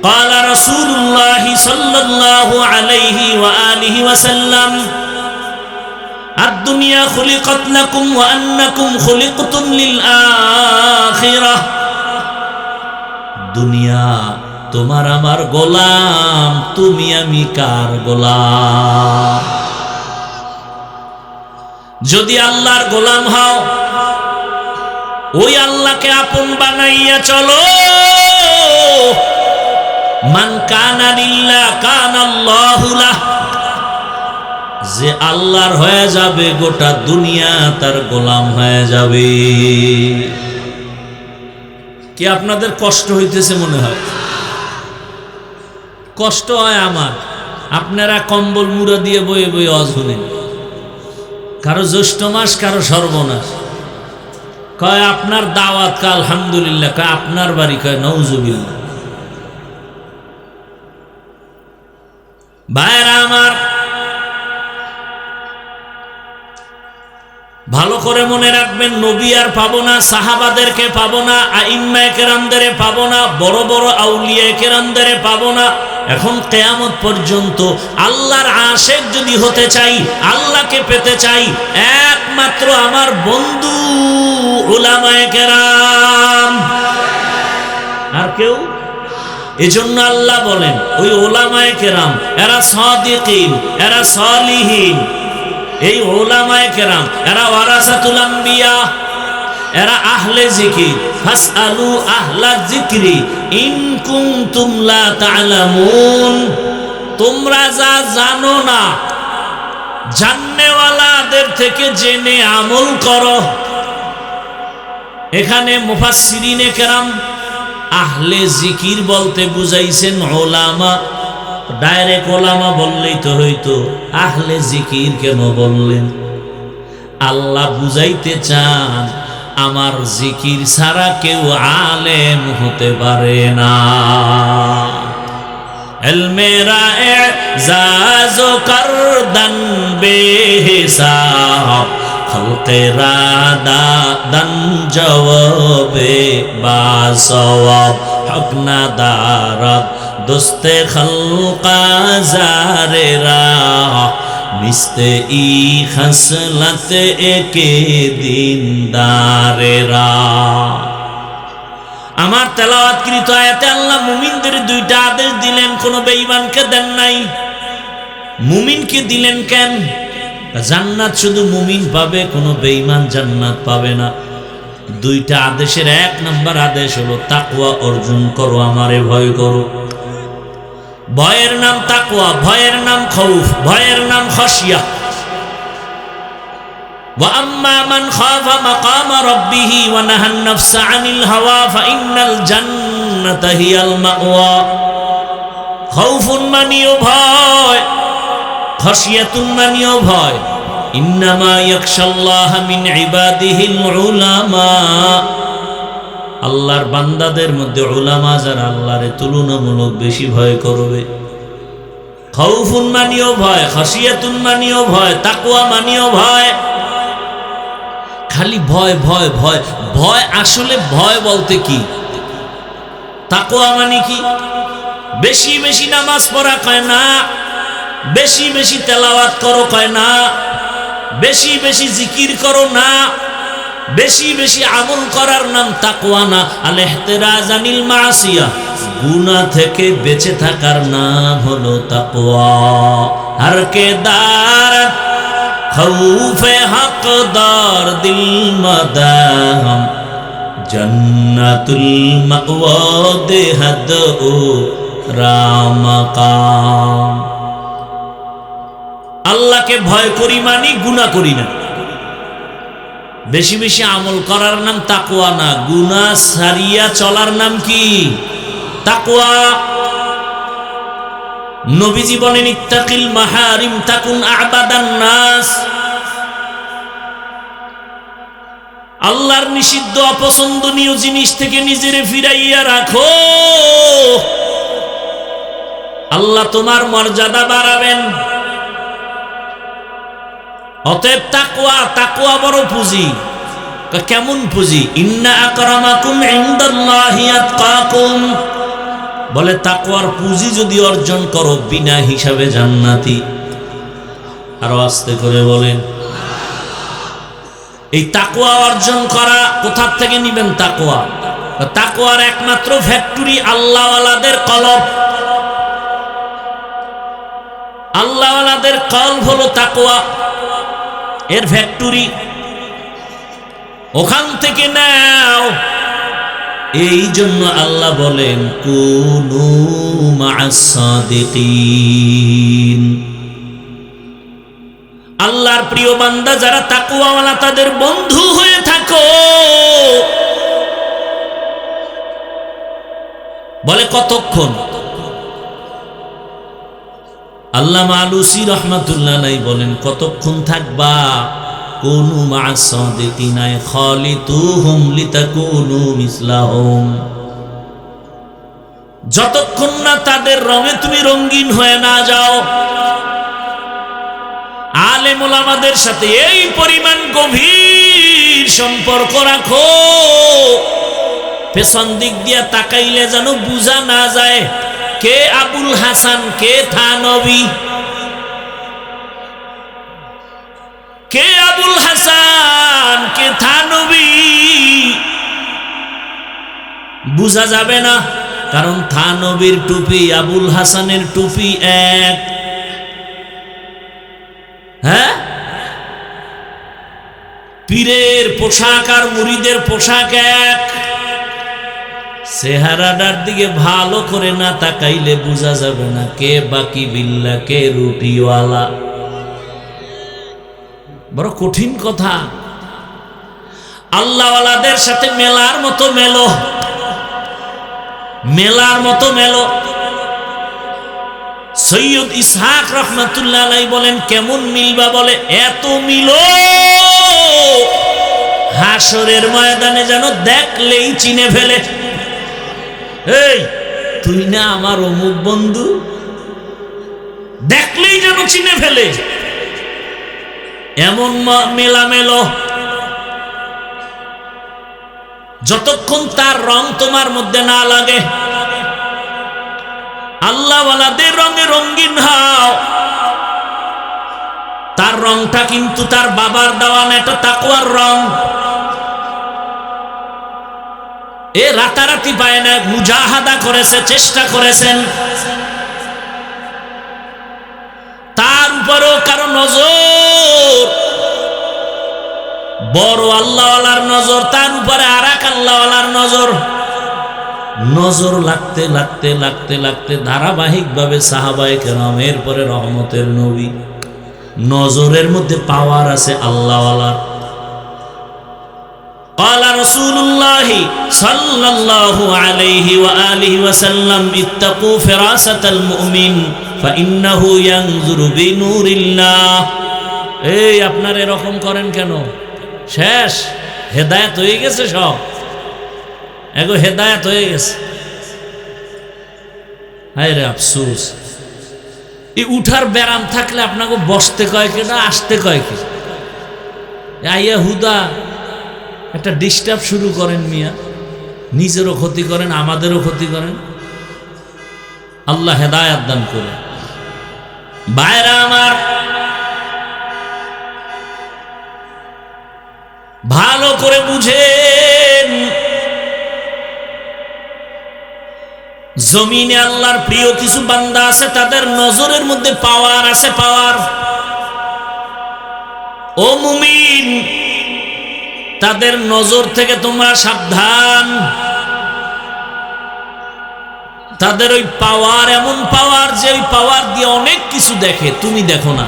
قال رسول الله صلى الله عليه وآله وسلم الدنيا خلقت لكم وأنكم خلقتم للآخرة। দুনিয়া তোমার আমার গোলাম, তুমি আমি কার গোলাম? যদি আল্লাহর গোলাম হও, ওই আল্লাহকে আপন বানাইয়া চলো। মান কানা লিল্লাহ কানাল্লাহু লাহ। যে আল্লাহর হয়ে যাবে, গোটা দুনিয়া তার গোলাম হয়ে যাবে। কি আপনাদের কষ্ট হইতেছে মনে হয়? কষ্ট হয় আমার। আপনারা কম্বল মুড়া দিয়ে বয়ে বয়ে ওয়াজ শুনেন। কারো জ্যৈষ্ঠ মাস, কারো সর্বনাশ। কয় আপনার দাওয়াত, কা আলহামদুলিল্লাহ। কয় আপনার বাড়ি, কয় নাউজুবিল্লাহ। ভাইরা আমার, ভালো করে মনে রাখবেন, নবী আর পাবো না, সাহাবাদেরকে পাবো না, আইম্মায়ে কেরামদের পাবো না, বড় বড় আউলিয়া কেরামদের পাবো না। এখন কিয়ামত পর্যন্ত আল্লাহর আশিক যদি হতে চাই, আল্লাহকে পেতে চাই, একমাত্র আমার বন্ধু উলামায়ে কেরাম। আর কেউ? এজন্য আল্লাহ বলেন, ওই উলামায়ে কেরাম, এরা সাদিকিন, এরা সালিহিন। এই উলামায়ে কেরাম, এরা ওয়ারাসাতুল আম্বিয়া, এরা আহলে জিকির। ফাসআলু আহলা যিকরি ইন কুনতুম লা তা'লামুন। তোমরা যা জানো না, জাননেওয়ালাদের থেকে জেনে আমল করো। এখানে মুফাসসিরিনে কেরাম আহলে জিকির বলতে বুঝাইছেন উলামা। ডাইরেক্ট ওলামা বললেই তো হইতো, আহলে জিকির কেন বললেন? আল্লাহ বুঝাইতে চান, আমার জিকির ছাড়া কেউ আলেম হতে পারে না। ইলমেরা এজাজ করদন বেহিসাব, খলকেরা দান জবাবে বা সওয়াব হক না দারাত দোস্তে খলকা জারেরা মিস্তে ই খসলত একে দিনদারেরা। আমার তেলাওয়াতকৃত আয়াতে আল্লাহ মুমিনদের দুইটা আদেশ দিলেন, কোন বেঈমানকে দেন নাই। মুমিনকে দিলেন কেন? জান্নাত শুধু মুমিন পাবে, কোনো বেঈমান জান্নাত পাবে না। দুইটা আদেশের এক নাম্বার আদেশ হলো তাকওয়া অর্জন করো, আমারে ভয় করো। ভয়ের নাম তাকওয়া, ভয়ের নাম খৌফ, ভয়ের নাম খশিয়া। ওয়া আম্মা মান খাফা মাকামা রাব্বিহি ওয়া নাহান নাফসা আনিল হাওয়া ফাইন্নাল জান্নাতা হিয়াল মাওয়া। খৌফুন মানিও ভয়, খশিয়াতুন মানিও ভয়। ইন্নামা ইয়াখশাল্লাহা মিন ইবাদিহিল উলামা। আল্লাহর বান্দাদের মধ্যে উলামা যারা আল্লাহরে তুলনামূলক বেশি ভয় করবে। খৌফুন মানিও ভয়, খশিয়াতুন মানিও ভয়, তাকওয়া মানিও ভয়। খালি ভয় ভয় ভয় ভয়, আসলে ভয় বলতে কি? তাকওয়া মানে কি? বেশি বেশি নামাজ পড়া কয় না, বেশি বেশি তেলাওয়াত করো কয় না, বেশি বেশি জিকির করো না, বেশি বেশি আমল করার নাম তাকওয়া না। আল ইহতিরাজ আনিল মাসিয়া, গুনাহ থেকে বেঁচে থাকার নাম হলো তাকওয়া। হর কে দার খৌফে হকদার দিল মাদাম জান্নাতুল মাওয়া দেহদ ও রামাকাম। আল্লাহকে ভয় করি মানি গুনাহ করি না। বেশি বেশি আমল করার নাম তাকওয়া না, গুনাহ সারিয়া চলার নাম কি? তাকওয়া। নবীজি বলেন ইত্তাকিল মাহারিম তাকুন আবাদান নাস। আল্লাহর নিষিদ্ধ অপছন্দনীয় জিনিস থেকে নিজেরে ফিরাইয়া রাখো, আল্লাহ তোমার মর্যাদা বাড়াবেন। অতএব তাকওয়া, তাকওয়া বড় পুঁজি। কেমন পুঁজি? ইন্না আকরামাকুম ইনদাল্লাহি আতকাকুম। বলে তাকওয়ার পুঁজি যদি অর্জন করো বিনা হিসাবে জান্নাতি। আরো আস্তে করে বলেন। এই তাকওয়া অর্জন করা কোথা থেকে নিবেন? তাকওয়া, তাকওয়ার একমাত্র ফ্যাক্টরি আল্লাহওয়ালাদের কলব। আল্লাহওয়ালাদের কলব হলো তাকওয়া, এর ফ্যাক্টরি। ওখান থেকে নাও। এই জন্য আল্লাহ বলেন কুনু মা'আস সাদিকিন। আল্লাহর প্রিয় বান্দা যারা তাকওয়াওয়ালা তাদের বন্ধু হয়ে থাকো। বলে কতক্ষণ? আল্লামা আলুসি রহমাতুল্লাহ আলাইহি বলেন কতক্ষণ থাকবা? কুনু মা'আস সাদিকিন খালিতুহুম লিতাকুনু মিসলাহুম। যতক্ষণ না তাদের রঙে তুমি রঙিন হয়ে না যাও। আলেম ওলামাদের সাথে এই পরিমাণ গভীর সম্পর্ক রাখো, পেছন দিক দিয়া তাকাইলে যেন বুঝা না যায় কে আবুল হাসান, কে থানবী। কে আবুল হাসান, কে থানবী বুঝা যাবে না। কারণ থানবীর টুপি আবুল হাসানের টুপি এক। হ্যাঁ, পীরের পোশাক আর মুরিদের পোশাক এক। চেহারাটার দিকে ভালো করে না তাকাইলে বোঝা যাবে না কে বাকি বিল্লা, কে রুটিওয়ালা। বড় কঠিন কথা। আল্লাহওয়ালাদের সাথে মেলার মতো মেলো, মেলার মতো মেলো। সৈয়দ ইসহাক রহমাতুল্লাহ আলাইহি বলেন কেমন মিলবা? বলে এত মিলো হাসরের ময়দানে যেন দেখলেই চিনে ফেলে। এই তুই না আমার অমুক বন্ধু, দেখলেই যেন চিনে ফেলে। এমন মেলামেলো, যতক্ষণ তার রং তোমার মধ্যে না লাগে। আল্লাহওয়ালাদের রঙে রঙিন হও। তার রংটা কিন্তু তার বাবার দেওয়া না, এটা তাকওয়ার রং। এ রাতারাতি পায় না, মুজাহাদা করেছে, চেষ্টা করেছেন। তার উপরেও কারো নজর, বড় আল্লাহওয়ালার নজর, তার উপরে আর এক আল্লাহওয়ালার নজর। নজর লাগতে লাগতে লাগতে লাগতে ধারাবাহিকভাবে সাহাবায়ে কেরাম, এরপরে রহমতের নবী। নজরের মধ্যে পাওয়ার আছে আল্লাহওয়ালার। قال رسول الله صلى الله عليه وآله وسلم اتقوا فراسة المؤمن فإنه ينظر بنور الله। এই আপনারা এরকম করেন কেন? শেষ হেদায়েত হয়ে গেছে, সব এগো হেদায়েত হয়ে গেছে। হায় রে আফসোস, এই উঠার ব্যারাম থাকলে আপনাকে বসতে কয় কে না আসতে কয় কে? আইয়া হুদা একটা ডিস্টার্ব শুরু করেন মিয়া, নিজেরও ক্ষতি করেন, আমাদেরও ক্ষতি করেন। আল্লাহ হেদায়েত দান করে। ভাইরা আমার, ভালো করে বুঝেন, জমিনে আল্লাহর প্রিয় কিছু বান্দা আছে, তাদের নজরের মধ্যে পাওয়ার আছে, পাওয়ার। ও মুমিন, তাদের নজর থেকে তোমরা সাবধান। তাদের ওই পাওয়ার এমন পাওয়ার যে ওই পাওয়ার দিয়ে অনেক কিছু দেখে, তুমি দেখো না।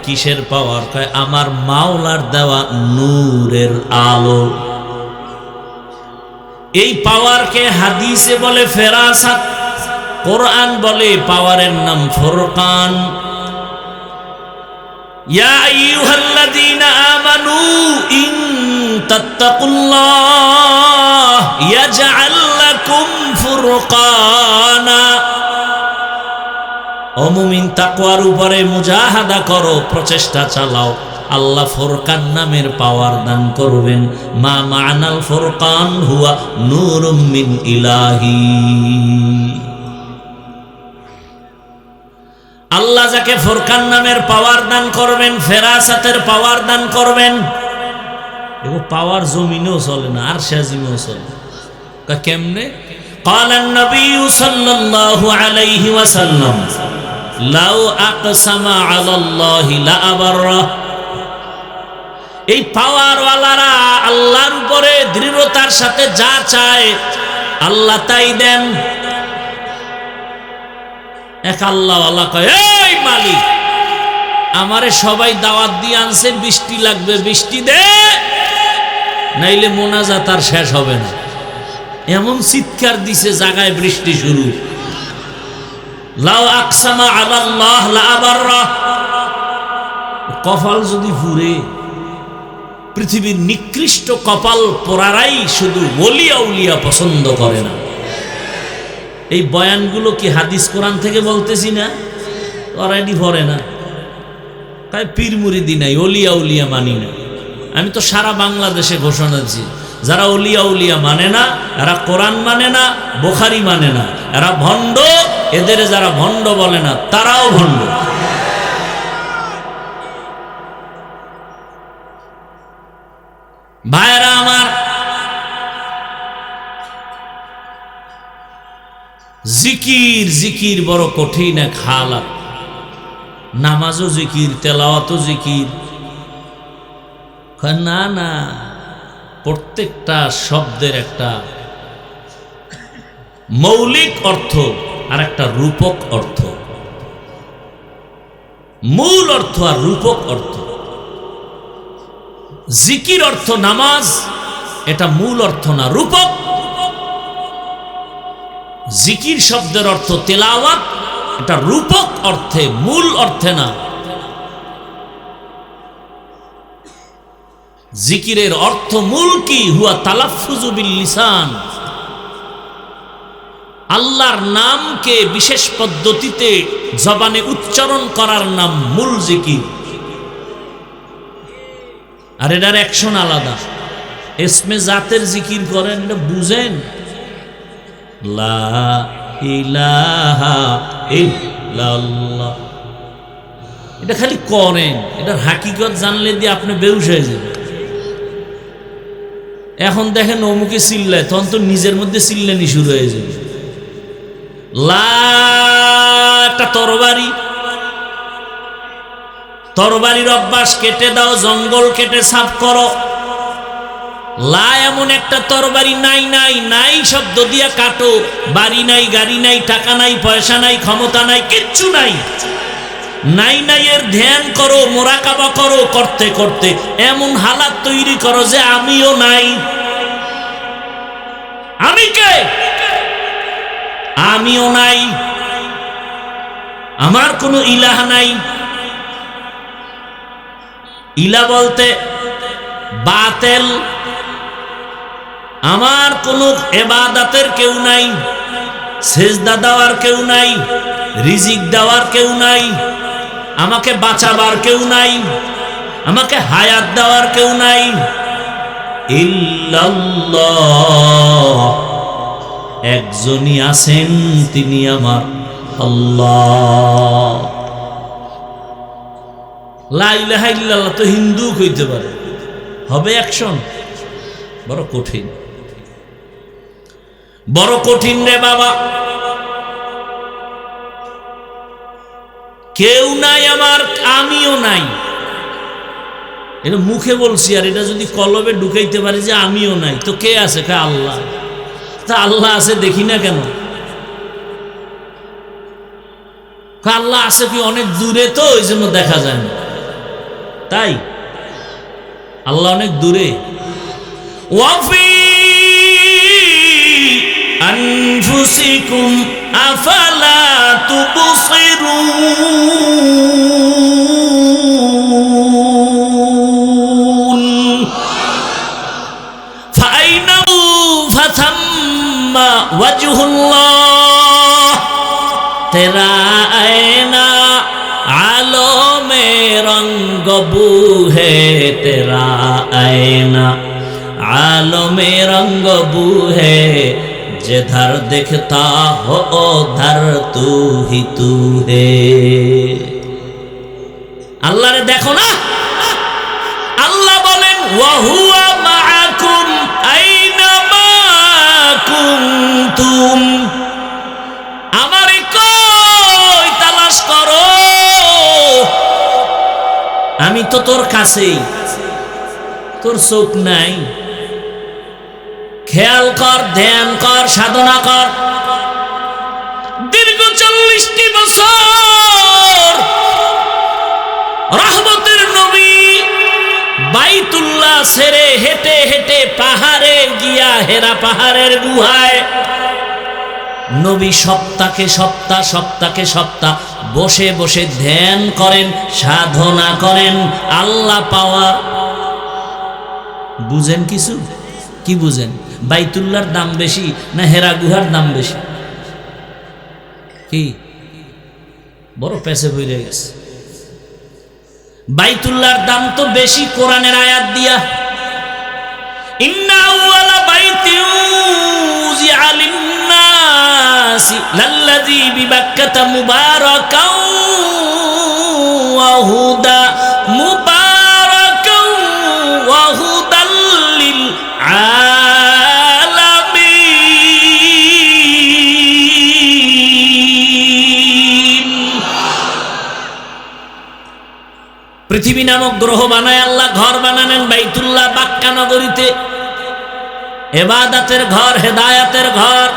কিসের পাওয়ার? আমার মাওলার দেওয়া নূরের আলো। এই পাওয়ারকে হাদিসে বলে ফেরাসাত, কোরআন বলে পাওয়ারের নাম ফুরকান। ইয়া আইয়ুহাল্লাযীনা আমানু ইন তাত্তাকুল্লাহ ইয়াজআল লাকুম ফুরকানা। ও মুমিন, তাকওয়ার উপরে মুজাহাদা করো, প্রচেষ্টা চালাও, আল্লাহ ফুরকান নামের পাওয়ার দান করবেন। মা মা'নাল ফুরকান হুয়া নূরুম মিন ইলাহি। আল্লাহ যাকে ফুরকান নামের পাওয়ার দান করবেন, ফেরাসাতের পাওয়ার দান করবেন, এগো পাওয়ার জমিনেও চলে না, আর শাজিমেও চলে। কেমনে? ক্বালান নবী সাল্লাল্লাহু আলাইহি ওয়াসাল্লাম লাউ আকসামা আলাল্লাহি লা আবাররা। এই পাওয়ারওয়ালারা আল্লাহর উপরে দৃঢ়তার সাথে যা চায় আল্লাহ তাই দেন। এক আল্লাহওয়ালা কয়, এই মালিক, আমারে সবাই দাওয়াত দিয়ে আনছে, বৃষ্টি লাগবে, বৃষ্টি দে, নাইলে মোনাজাত আর শেষ হবে না। এমন চিৎকার দিছে, জায়গায় বৃষ্টি শুরু। লাউ আকসামা আলাল্লাহ লা আবাররা। কপাল যদি পুরে, পৃথিবীর নিকৃষ্ট কপাল পোড়ারাই শুধু ওলিয়া উলিয়া পছন্দ করে না। এই বয়ানগুলো কি হাদিস কোরআন থেকে বলতেছি না? অলরেডি পড়ে না, তাই পীর মুরিদি নাই, ওলিয়া উলিয়া মানি না। আমি তো সারা বাংলাদেশে ঘোষণা দিচ্ছি, যারা ওলিয়া উলিয়া মানে না, এরা কোরআন মানে না, বুখারী মানে না, এরা ভণ্ড। এদের যারা ভণ্ড বলে না, তারাও ভণ্ড। ভাইরা আমার, জিকির জিকির বড় কঠিন এক হালাত। নামাজও জিকির, তেলাওয়াতও জিকির। না না, প্রত্যেকটা শব্দের একটা মৌলিক অর্থ আর একটা রূপক অর্থ, মূল অর্থ আর রূপক অর্থ। জিকির অর্থ নামাজ, এটা মূল অর্থ না, রূপক। জিকির শব্দের অর্থ তেলাওয়াত, এটা রূপক অর্থে, মূল অর্থে না। জিকিরের অর্থ মূল কি? হুয়া তালাফফুযু বিল লিসান। আল্লাহর নামকে বিশেষ পদ্ধতিতে জবানে উচ্চারণ করার নাম মূল জিকির। আর এটার অ্যাকশন আলাদা। এসমে জাতের জিকির করেন, এটা বুঝেন? লা ইলাহা ইল্লাল্লাহ, এটা খালি করেন, এটার হাকিকত জানলে দিয়ে আপনি বেহুশ হয়ে যাবেন। এখন দেখেন অমুকে চিল্লায়, তখন তো নিজের মধ্যে চিল্লানি শুরু হয়ে যাবে। লা একটা তরবারি, তরবারির অভ্যাস কেটে দাও, জঙ্গল কেটে সাফ করো। লা এমন একটা তরবারি নাই নাই নাই শব্দ দিয়া কাটো। বাড়ি নাই, গাড়ি নাই, টাকা নাই, পয়সা নাই, ক্ষমতা নাই, কিচ্ছু নাই। নাই নাই এর ধ্যান করো, মোরাকাবা করো, করতে করতে এমন হালাত তৈরি করো যে আমিও নাই। আমি কে? আমিও নাই, আমার কোনো ইলাহ নাই। ইলা বলতে বাতেল, আমার কোনো ইবাদতের কেউ নাই, সেজদা দেওয়ার কেউ নাই, রিজিক দেওয়ার কেউ নাই, আমাকে বাঁচাবার কেউ নাই, আমাকে হায়াত দেওয়ার কেউ নাই। ইল্লাল্লাহ, একজনই আছেন, তিনি আমার আল্লাহ। লা ইলাহা ইল্লাল্লাহ তো হিন্দু কইতে পারে, হবে অ্যাকশন? বড় কঠিন, বড় কঠিন রে বাবা। কেউ নাই আমার, আমিও নাই। এটা মুখে বলছি, আর এটা যদি কলবে ঢুকাইতে পারি যে আমিও নাই, তো কে আছে? কে? আল্লাহ। তা আল্লাহ আছে দেখি না কেন? আল্লাহ আছে কি অনেক দূরে, তো ওই জন্য দেখা যায় না। তাই আল্লাহ অনেক দূরে। ওয়াফি আনফুসিকুম আফালা তুবসিরুন ফাইনা ফাথাম্মা ওয়াজহুল্লাহ তেরা আয়না आलो में रंग बू है तेरा आईना आलो में रंग बू है जिधर दिखता हो उधर तू ही तू है। अल्लाह रे देखो ना, अल्लाह बोलेन वहुआ माकुम आइना मा कुंतुम, हमारे कोई तलाश करो, আমি তো তোর কাছেই। তোর চোখ নাই? খেয়াল কর, ধ্যান কর, সাধনা কর। দীর্ঘ 40টি বছর রহমতের নবী বাইতুল্লাহ ছেড়ে হেঁটে হেঁটে পাহাড়ে গিয়া, হেরা পাহাড়ের গুহায় নবী সপ্তাহে সপ্তাহ বসে বসে ধ্যান করেন, সাধনা করেন, আল্লাহ পাওয়া। বুঝেন কিছু? কি বুঝেন? বাইতুল্লাহর দাম বেশি না হেরা গুহার দাম বেশি? কি বড় পেছে হয়ে গেছে। বাইতুল্লাহর দাম তো বেশি কোরআনের আয়াত দিয়া, ইন্না আউয়ালা বাইতিন উযিআ লিন-নাসি লাল্লাযী বিবাক্কাতা মুবারাকান ওয়া হুদা মুবারাকান ওয়া হুদাল লিল আলামিন। পৃথিবী নামক গ্রহ বানায় আল্লাহ ঘর বানালেন বাইতুল্লাহ বাক্কা নগরীতে, ইবাদতের ঘর, হেদায়েতের ঘর।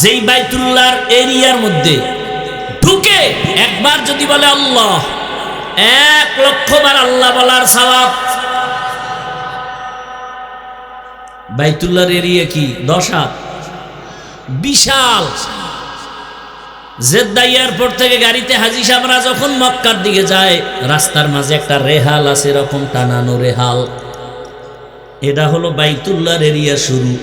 যেই বাইতুল্লাহর এরিয়ার মধ্যে ঢুকে একবার যদি বলে আল্লাহ, 1 লক্ষ বার আল্লাহ বলার সওয়াব। বাইতুল্লাহর এরিয়া কি 10 হাত, বিশাল। জেদ্দা এয়ারপোর্ট থেকে গাড়িতে হাজী সাহেবরা যখন মক্কার দিকে যায়, রাস্তার মাঝে একটা রেহাল আছে, এরকম টানানো রেহাল। এটা হলো বাইতুল্লাহর এরিয়া শুরু।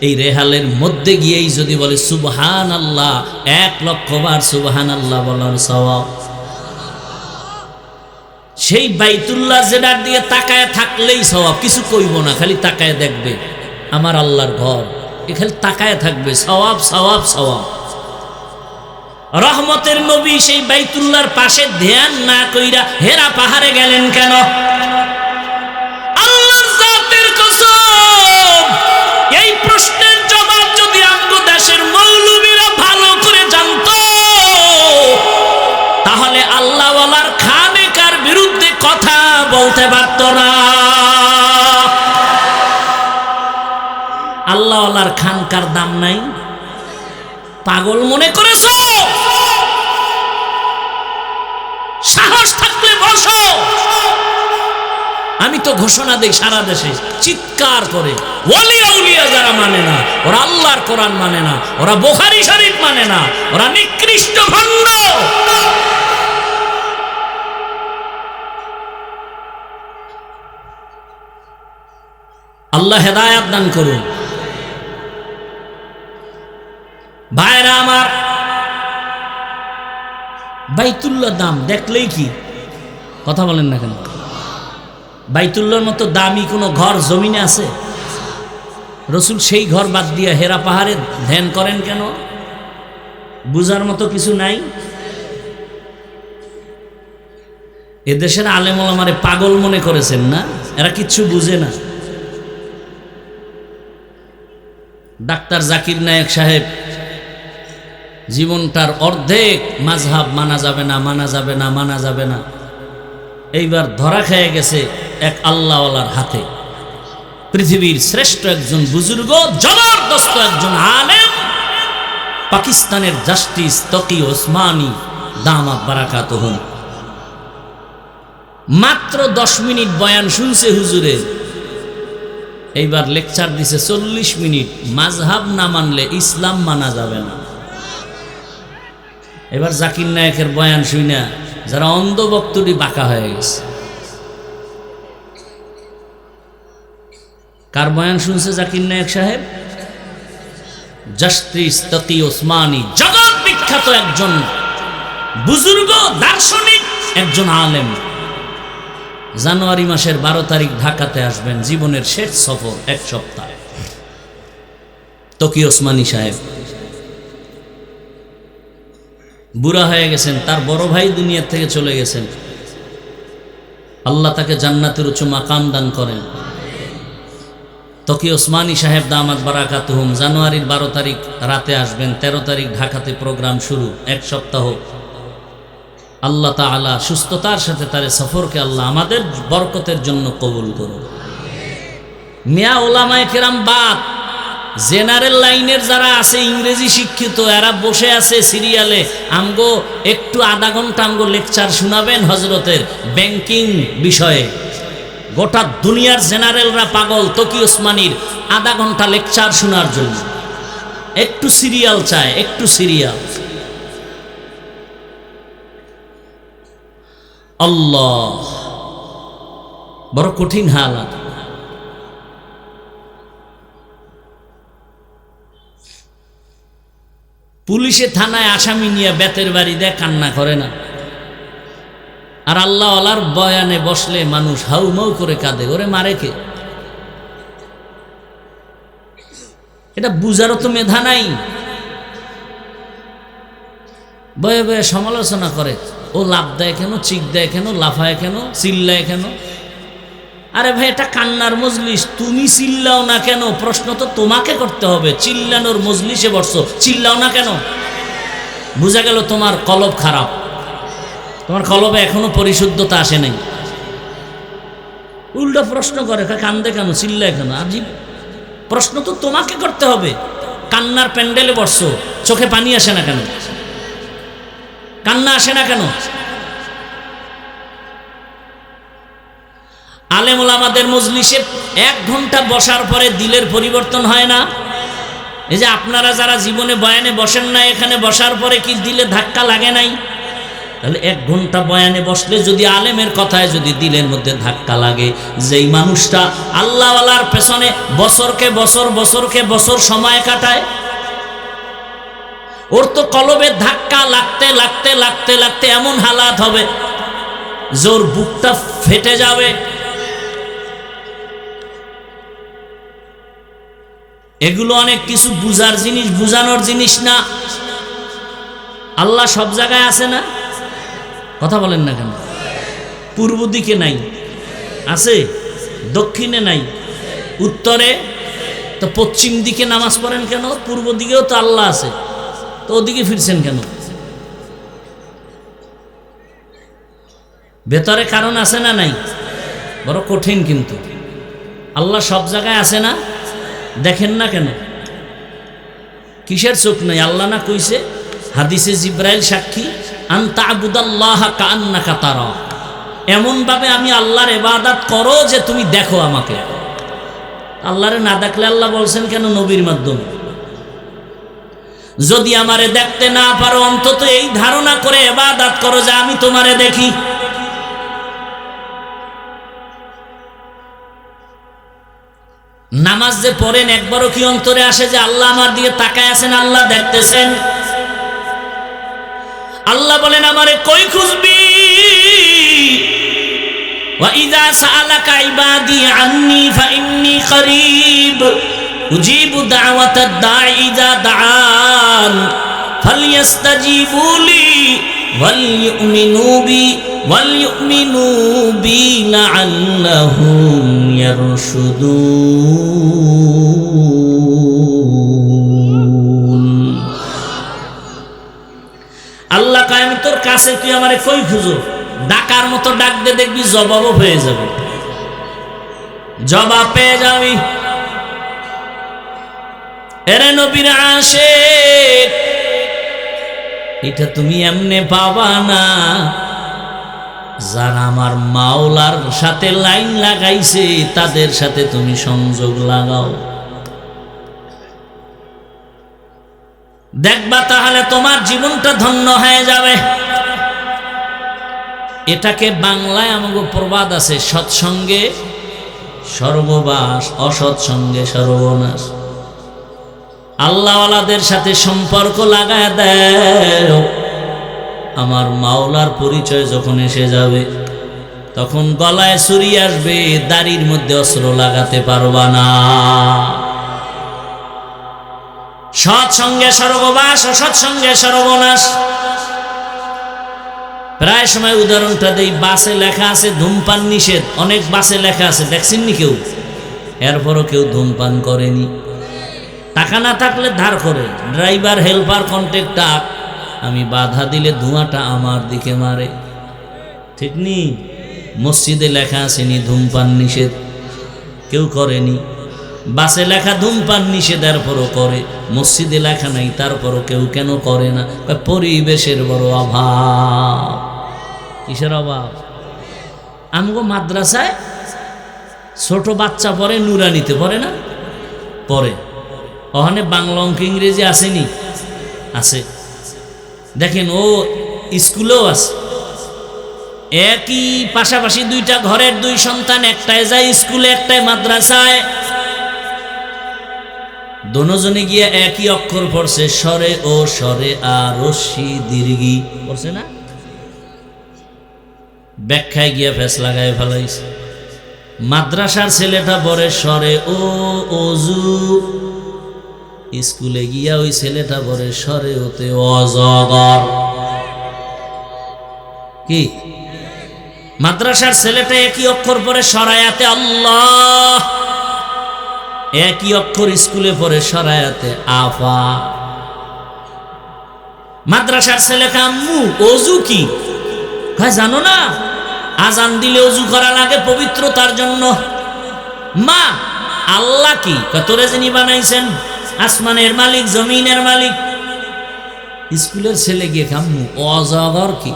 এই রেহালের মধ্যে গিয়েই যদি বলে সুবহানাল্লাহ, 1 লক্ষ বার সুবহানাল্লাহ বলার সওয়াব। সেই বাইতুল্লাহ যেটার দিয়ে তাকায় থাকলেই সওয়াব, কিছু কইব না, খালি তাকায় দেখবে আমার আল্লাহর ঘর, এ খালি তাকায় থাকবে, সওয়াব সওয়াব সওয়াব। রহমতের নবী সেই বাইতুল্লাহর পাশে ধ্যান না কইরা হেরা পাহাড়ে গেলেন কেন? আল্লাহর জাতের কসম, এই প্রশ্নের জবাব যদি আমগো দেশের মৌলবীরা ভালো করে জানতো, তাহলে আল্লাহওয়ালার খানেকার বিরুদ্ধে কথা বলতে পারত না। আল্লাহওয়ালার খানকার দাম নাই? পাগল মনে করেছ? সাহস থাকলে বসো। আমি তো ঘোষণা দেই সারা দেশে চিৎকার করে, ওয়ালি আউলিয়া যারা মানে না, ওরা আল্লাহর কোরআন মানে না, ওরা বুখারী শরীফ মানে না, ওরা নিকৃষ্ট ভণ্ড। আল্লাহ হেদায়েত দান করুন। ভাইরা আমার, বাইতুল্লাহ দাম দেখলেই কি কথা বলেন না কেন? বাইতুল্লাহর মতো দামি কোনো ঘর জমিনে আছে? রসুল সেই ঘর বাদ দিয়ে হেরা পাহাড়ে ধ্যান করেন কেন? বুঝার মতো কিছু নাই? এদেশের আলেম ওলামারে পাগল মনে করেছেন না? এরা কিচ্ছু বুঝে না। ডাক্তার জাকির নায়েক সাহেব জীবনটার অর্ধেক মাযহাব মানা যাবে না, মানা যাবে না, মানা যাবে না, এইবার ধরা খেয়ে গেছে এক আল্লাহওয়ালার হাতে। পৃথিবীর শ্রেষ্ঠ একজন বুজুর্গ, জবরদস্ত একজন আলেম, পাকিস্তানের জাস্টিস তকি ওসমানী দামাত বারাকাতুহুম, মাত্র 10 মিনিট বয়ান শুনছে হুজুরের, এইবার লেকচার দিছে 40 মিনিট, মাযহাব না মানলে ইসলাম মানা যাবে না। এবার জাকির নায়েকের বয়ান শুইনা যারা অন্ধ বক্তটি বাঁকা হয়ে গেছে। কার বয়ান শুনছে জাকির নায়েক সাহেব? জাস্টিস তকি ওসমানী, জগৎ বিখ্যাত একজন বুজুর্গ দার্শনিক, একজন আলেম। জানুয়ারি মাসের 12 তারিখ ঢাকাতে আসবেন, জীবনের শেষ সফর 1 সপ্তাহ। তকি ওসমানী সাহেব বুড়া হয়ে গেছেন, তার বড় ভাই দুনিয়া থেকে চলে গেছেন, আল্লাহ তাকে জান্নাতের উচ্চ মাকাম দান করেন। তকি ওসমানী সাহেব দামাত বারাকাতুহুম জানুয়ারির 12 তারিখ রাতে আসবেন, 13 তারিখ ঢাকাতে প্রোগ্রাম শুরু, 1 সপ্তাহ। আল্লাহ তাআলা সুস্থতার সাথে তার সফরকে আল্লাহ আমাদের বরকতের জন্য কবুল করুন। মিয়া ওলামায়ে কেরাম বাদ, জেনারেল লাইনের যারা আছে ইংরেজি শিক্ষিত, এরা বসে আছে সিরিয়ালে, আমগো একটু আধা ঘন্টা আমগো লেকচার শোনাবেন হজরতের ব্যাংকিং বিষয়ে। গোটা দুনিয়ার জেনারেলরা পাগল তকি ওসমানীর আধা ঘন্টা লেকচার শোনার জন্য। একটু সিরিয়াল চায়, একটু সিরিয়াল। আল্লাহ, বড় কঠিন হালাত। পুলিশে থানায় আসামি নিয়ে বেতের বাড়ি দেয়, কান্না করে না। আর আল্লাহওয়ালার বয়ানে বসলে মানুষ হাউমাউ করে কাঁদে, ওরে মারে কে? এটা বুঝারও তো মেধা নাই। বয়ে বয়ে সমালোচনা করে, ও লাভ দেয় কেন, চিক দেয় কেন, লাফায় কেন, চিল্লায় কেন? আরে ভাই, এটা কান্নার মজলিস, তুমি চিল্লাও না কেন? প্রশ্ন তো তোমাকে করতে হবে। চিল্লানোর মজলিসে বসছো, চিল্লাও না কেন? বুঝা গেল তোমার কলব খারাপ, তোমার কলবে এখনো পরিশুদ্ধতা আসে নাই। উল্টো প্রশ্ন করে, কান্দে কেন, চিল্লায় কেন? আজীব প্রশ্ন তো তোমাকে করতে হবে। কান্নার প্যান্ডেলে বসছো, চোখে পানি আসে না কেন? কান্না আসে না কেন? আলেম ওলামাদের মজলিসে 1 ঘন্টা বসার পরে দিলের পরিবর্তন হয় না? এই যে আপনারা যারা জীবনে বয়ানে বসেন না, এখানে বসার পরে কি দিলে ধাক্কা লাগে নাই? তাহলে 1 ঘন্টা বয়ানে বসলে যদি আলেমের কথায় যদি দিলের মধ্যে ধাক্কা লাগে, যেই মানুষটা আল্লাহওয়ালার পেছনে বছরকে বছর, বছরকে বছর সময় কাটায়, ওর তো কলবে ধাক্কা লাগতে লাগতে লাগতে লাগতে এমন হালাত হবে জোর বুকটা ফেটে যাবে। এগুলো অনেক কিছু বুঝার জিনিস, বুঝানোর জিনিস না। আল্লাহ সব জায়গায় আছে না? কথা বলেন না কেন? পূর্ব দিকে নাই, আছে? দক্ষিণে নাই, উত্তরে? তো পশ্চিম দিকে নামাজ পড়েন কেন? পূর্ব দিকেও তো আল্লাহ আছে, তো ওদিকে ফিরছেন কেন? ভেতরে কারণ আছে না নাই? বড় কঠিন কিন্তু। আল্লাহ সব জায়গায় আছে না? দেখেন না কেন? কিসের চোখ নাই? আল্লাহ না কইছে হাদিসে জিব্রাইল সাক্ষী, আনতা আবুদাল্লাহা কাআন্নাকা তারা, এমন ভাবে আমি আল্লাহর ইবাদত করো যে তুমি দেখো আমাকে। আল্লাহরে না দেখলে আল্লাহ বলছেন কেন নবীর মাধ্যমে? যদি আমারে দেখতে না পারো অন্তত এই ধারণা করে ইবাদত করো যে আমি তোমারে দেখি। নামাজ যে পড়েন একবারও কি অন্তরে আসে যে আল্লাহ আমার দিকে তাকায় আছেন, আল্লাহ দেখতেছেন? আল্লাহ বলেন আমারে কই খুঁজবি? ওয়া ইযা সাআলাকা ইবাদি আন্নী ফাইন্নী করিব উজিবু দাওয়াতাদ দাঈ ইযা দাআন ফালইস্তাজিবু লি ওয়ালইউমিনু বি লাআল্লাহুম ইয়ারশুদুন। আল্লাহ কয় আমি তোর কাছে, তুই আমারে কই খুঁজো? ডাকার মতো ডাক দে, দেখবি জবাবও পেয়ে যাবে, জবাব পেয়ে যাবি। এরে নবীর আশিক, এটা তুমি এমনে পাবা না। যারা আমার মাওলার সাথে লাইন লাগাইছে তাদের সাথে তুমি সংযোগ লাগাও, দেখবা তাহলে তোমার জীবনটা ধন্য হয়ে যাবে। এটাকে বাংলায় আমাকে প্রবাদ আছে, সৎসঙ্গে সর্ববাস, অসৎসঙ্গে সর্বনাশ। আল্লাহওয়ালাদের সাথে সম্পর্ক লাগায় দেও, আমার মাওলার পরিচয় যখন এসে যাবে তখন গলায় ছুরি আসবে, দাড়ির মধ্যে অস্ত্র লাগাতে পারবা না। সৎসঙ্গে স্বর্গবাস, অসৎসঙ্গে সর্বনাশ। প্রায় সময় উদাহরণটা দেই, বাসে লেখা আছে ধূমপান নিষেধ, অনেক বাসে লেখা আছে, দেখছেননি কেউ? এরপরও কেউ ধূমপান করেনি। টাকা না থাকলে ধার করে, ড্রাইভার, হেল্পার, কন্ট্রাক্টর, আমি বাধা দিলে ধোঁয়াটা আমার দিকে মারে, ঠিক নি? মসজিদে লেখা আসেনি ধূমপান নিষেধ, কেউ করেনি। বাসে লেখা ধূমপান নিষেধ, এরপরও করে। মসজিদে লেখা নাই, তারপরও কেউ কেন করে না? পরিবেশের বড় অভাব। কিসের অভাব? আমগো মাদ্রাসায় ছোট বাচ্চা পড়ে, নুরানিতে পড়ে না? পড়ে। ওখানে বাংলা, অঙ্ক, ইংরেজি আসেনি? আছে। দেখেন ও স্কুলেও আছে। একই পাশাপাশি দুইটা ঘরের দুই সন্তান, একটাই যায় স্কুলে, একটাই মাদ্রাসায়। দোনোজনে গিয়ে একই অক্ষর পড়ছে, স্বরে ও স্বরে আর রস্যি দীর্ঘি পড়ছে না? ব্যাখ্যায় গিয়া ফেস লাগায় ফেলাইছে। মাদ্রাসার ছেলেটা পড়ে স্বরে ও অজু, স্কুলে গিয়া ওই ছেলেটা পড়ে স্বরে ওতে অজগর। কি? মাদ্রাসার ছেলেটা একই অক্ষর পড়ে সরায়াতে আল্লাহ, একই অক্ষর স্কুলে পড়ে সরায়াতে আফা। মাদ্রাসার ছেলেকে আম্মু অজু কি? জানো না? আজান দিলে অজু করা লাগে পবিত্রতার জন্য। মা আল্লাহ কি? তোরে যিনি বানাইছেন, আসমানের মালিক, জমিনের মালিক। স্কুলের ছেলে গিয়ে আম্মু অজগর কি?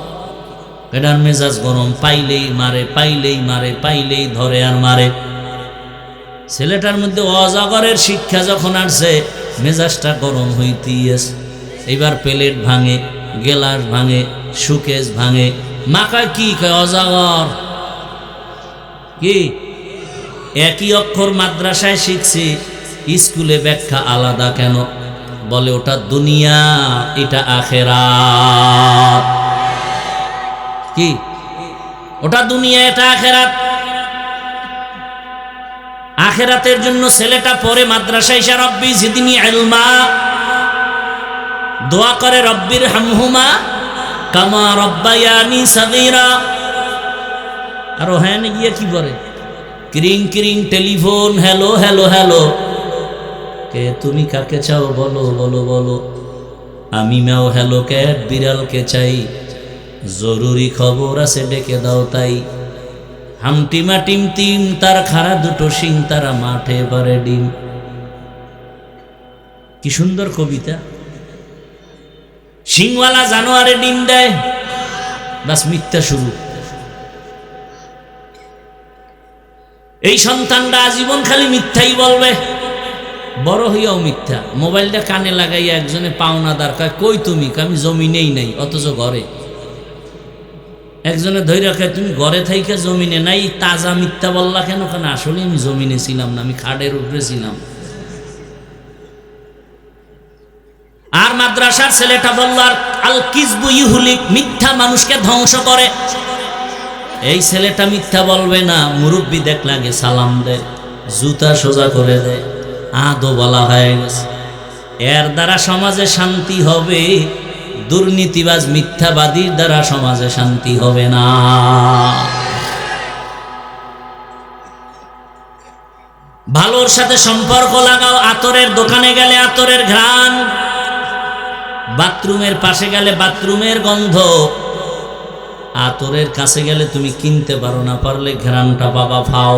এটার মেজাজ গরম, পাইলেই মারে, পাইলেই মারে, পাইলেই ধরে আর মারে। ছেলেটার মধ্যে অজগরের শিক্ষা যখন আসছে, মেজাজটা গরম হইতেই আছে। এবার প্লেট ভাঙে, গেলাস ভাঙে, সুকেস ভাঙে। মাকা কি কয়? অজগর। কি? একই অক্ষর মাদ্রাসায় শিখছি, স্কুলে ব্যাখ্যা আলাদা কেন? বলে ওটা দুনিয়া, এটা আখেরাত। কি? ওটা দুনিয়া, এটা আখেরাত। আখেরাতের জন্য ছেলেটা পরে মাদ্রাসায় এসে রব্বি জিদনি ইলমা দোয়া করে, রব্বির হামহুমা কামা রব্বায়ানি সাগীরা। আর ওখানে গিয়ে কি করে, ক্রিং ক্রিং টেলিফোন, হ্যালো হ্যালো হ্যালো, কে তুমি কাকে চাও বলো বলো বলো, আমি ম্যাও হ্যালো ক্যাট বিড়ালকে চাই, জরুরি খবর আছে ডেকে দাও তাই। হামটিমা টিম টিম তার খাড়া দুটো শিং, তারা মাঠে বারে ডিম। কি সুন্দর কবিতা। শিংওয়ালা জানোয়ারে ডিম দেয়, বাস মিথ্যা শুরু। এই সন্তানটা আজীবন খালি মিথ্যাই বলবে, বড় হইয়াও মিথ্যা। মোবাইলটা কানে লাগাইয়া একজনে পাওনাদার কয়, কই তুমি? আমি জমিনেই নাই, অথচ ঘরে। একজনে ধৈর্য রাখে, তুমি ঘরে থাইকে জমিনে নাই, তাজা মিথ্যা বললা কেন? কেন আসলে আমি জমিনে ছিলাম না, আমি খাটের উপরে ছিলাম। আর মাদ্রাসার ছেলেটা বলল, আর আল কিযবু ইউহলিক, মিথ্যা মানুষকে ধ্বংস করে। এই ছেলেটা মিথ্যা বলবে না, মুরব্বি দেখলে আগে সালাম দেয়, জুতা সোজা করে দেয়, আদো বলা হয়ে গেছে। এর দ্বারা সমাজে শান্তি হবে, দুর্নীতিবাজ মিথ্যাবাদীর দ্বারা সমাজে শান্তি হবে না। ভালোর সাথে সম্পর্ক লাগাও। আতরের দোকানে গেলে আতরের ঘ্রাণ, বাথরুমের পাশে গেলে বাথরুমের গন্ধ, আতরের কাছে গেলে তুমি কিনতে পারো, না পারলে ঘ্রাণটা বাবা ফাও।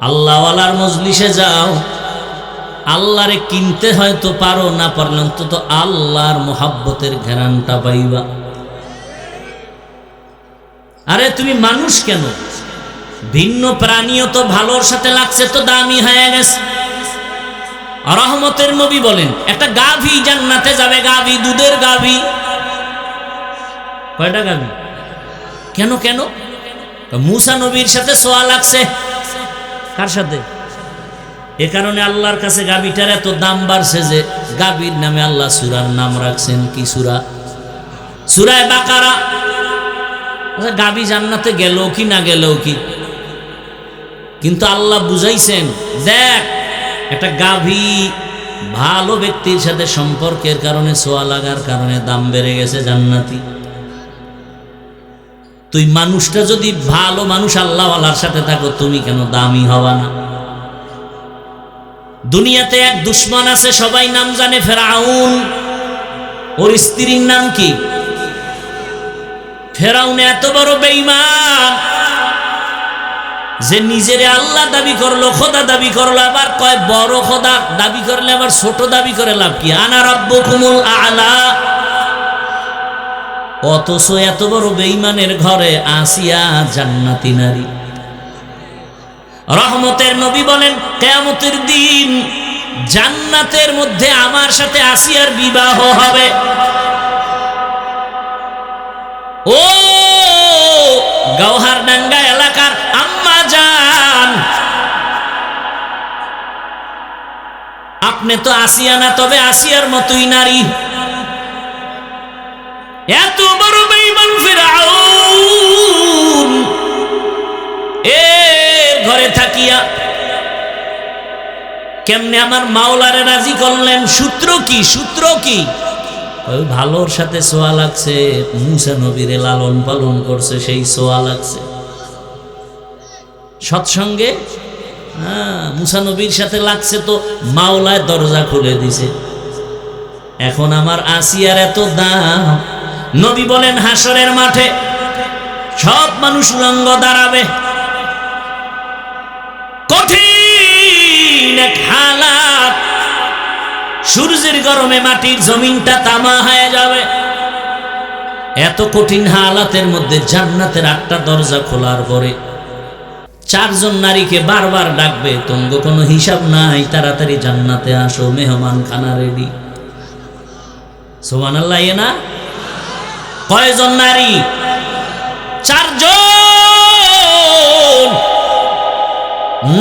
আল্লাহওয়ালার মজলিসে যাও, আল্লাহরে কিনতে হয়তো পারো, না পারলে অন্তত আল্লাহর মোহাব্বতের ঘ্রাণটা পাইবা। আরে তুমি মানুষ কেন, ভিন্ন প্রাণীও তো ভালোর সাথে লাগছে তো দামি হয়ে গেছে। রহমতের নবী বলেন, একটা গাভী জান্নাতে যাবে, গাভী, দুধের গাভী। কয়টা গাভী? কেন কেন? মুসা নবীর সাথে সোয়া লাগছে। কার সাথে? এ কারণে আল্লাহর কাছে গাভীটার এত দাম বাড়ছে যে গাভীর নামে আল্লাহ সূরার নাম রাখছেন। কি সূরা? সূরা বাকারা। গাভী জান্নাতে গেল কি না গেল কি, কিন্তু আল্লাহ বুঝাইছেন, দেখ একটা গাভী ভালো ব্যক্তির সাথে সম্পর্কের কারণে, সোয়া লাগার কারণে দাম বেড়ে গেছে জান্নাতি। তুই মানুষটা যদি ভালো মানুষ আল্লাহওয়ালার সাথে থাকো, তুমি কেন দামি হবা না? দুনিয়াতে এক দুশ্মন আছে, সবাই নাম জানে, ফেরাউন। ওর স্ত্রীর নাম কি? ফেরাউন এত বড় বেঈমান যে নিজের আল্লাহ দাবি করলো, খোদা দাবি করলো, আবার কয় বড় খোদা দাবি করলে আবার ছোট দাবি করে লাভ কি? আনা রাব্বুকুমুল আ'লা। অথচ এত বড় বেঈমানের ঘরে আসিয়া জান্নাতি নারী। রহমতের নবী বলেন, কিয়ামতের দিন জান্নাতের মধ্যে আমার সাথে আসিয়ার বিবাহ হবে। ও গওহারডাঙ্গা এলাকার আম্মা জান, আপনি তো আসিয়া না, তবে আসিয়ার মতোই নারী। এত বড় বেঈমান ফিরআউন এর ঘরে থাকিয়া কেমনে আমার মাওলারে রাজি করলেন? সূত্র কি? সূত্র কি? ওই ভালোর সাথে সোয়া লাগছে, মুসা নবীরে লালন পালন করছে, সেই সোয়া লাগছে। সৎসঙ্গে মুসা নবীর সাথে লাগছে তো মাওলায় দরজা খুলে দিছে। এখন আমার আসিয়ার এত দাম। নবী বলেন, হাসরের মাঠে সব মানুষ উলঙ্গ দাঁড়াবে, কঠিন এক হালাত, সূর্যের গরমে মাটির জমিনটা তামা হয়ে যাবে। এত কঠিন হালাতের মধ্যে জান্নাতের 8টা দরজা খোলার পরে 4 জন নারীকে বারবার ডাকবে, তঙ্গ কোনো হিসাব নাই, তাড়াতাড়ি জান্নাতে আসো, মেহমান খানা রেডি। সুবহানাল্লাহ। এ না কয়জন নারী? 4 জন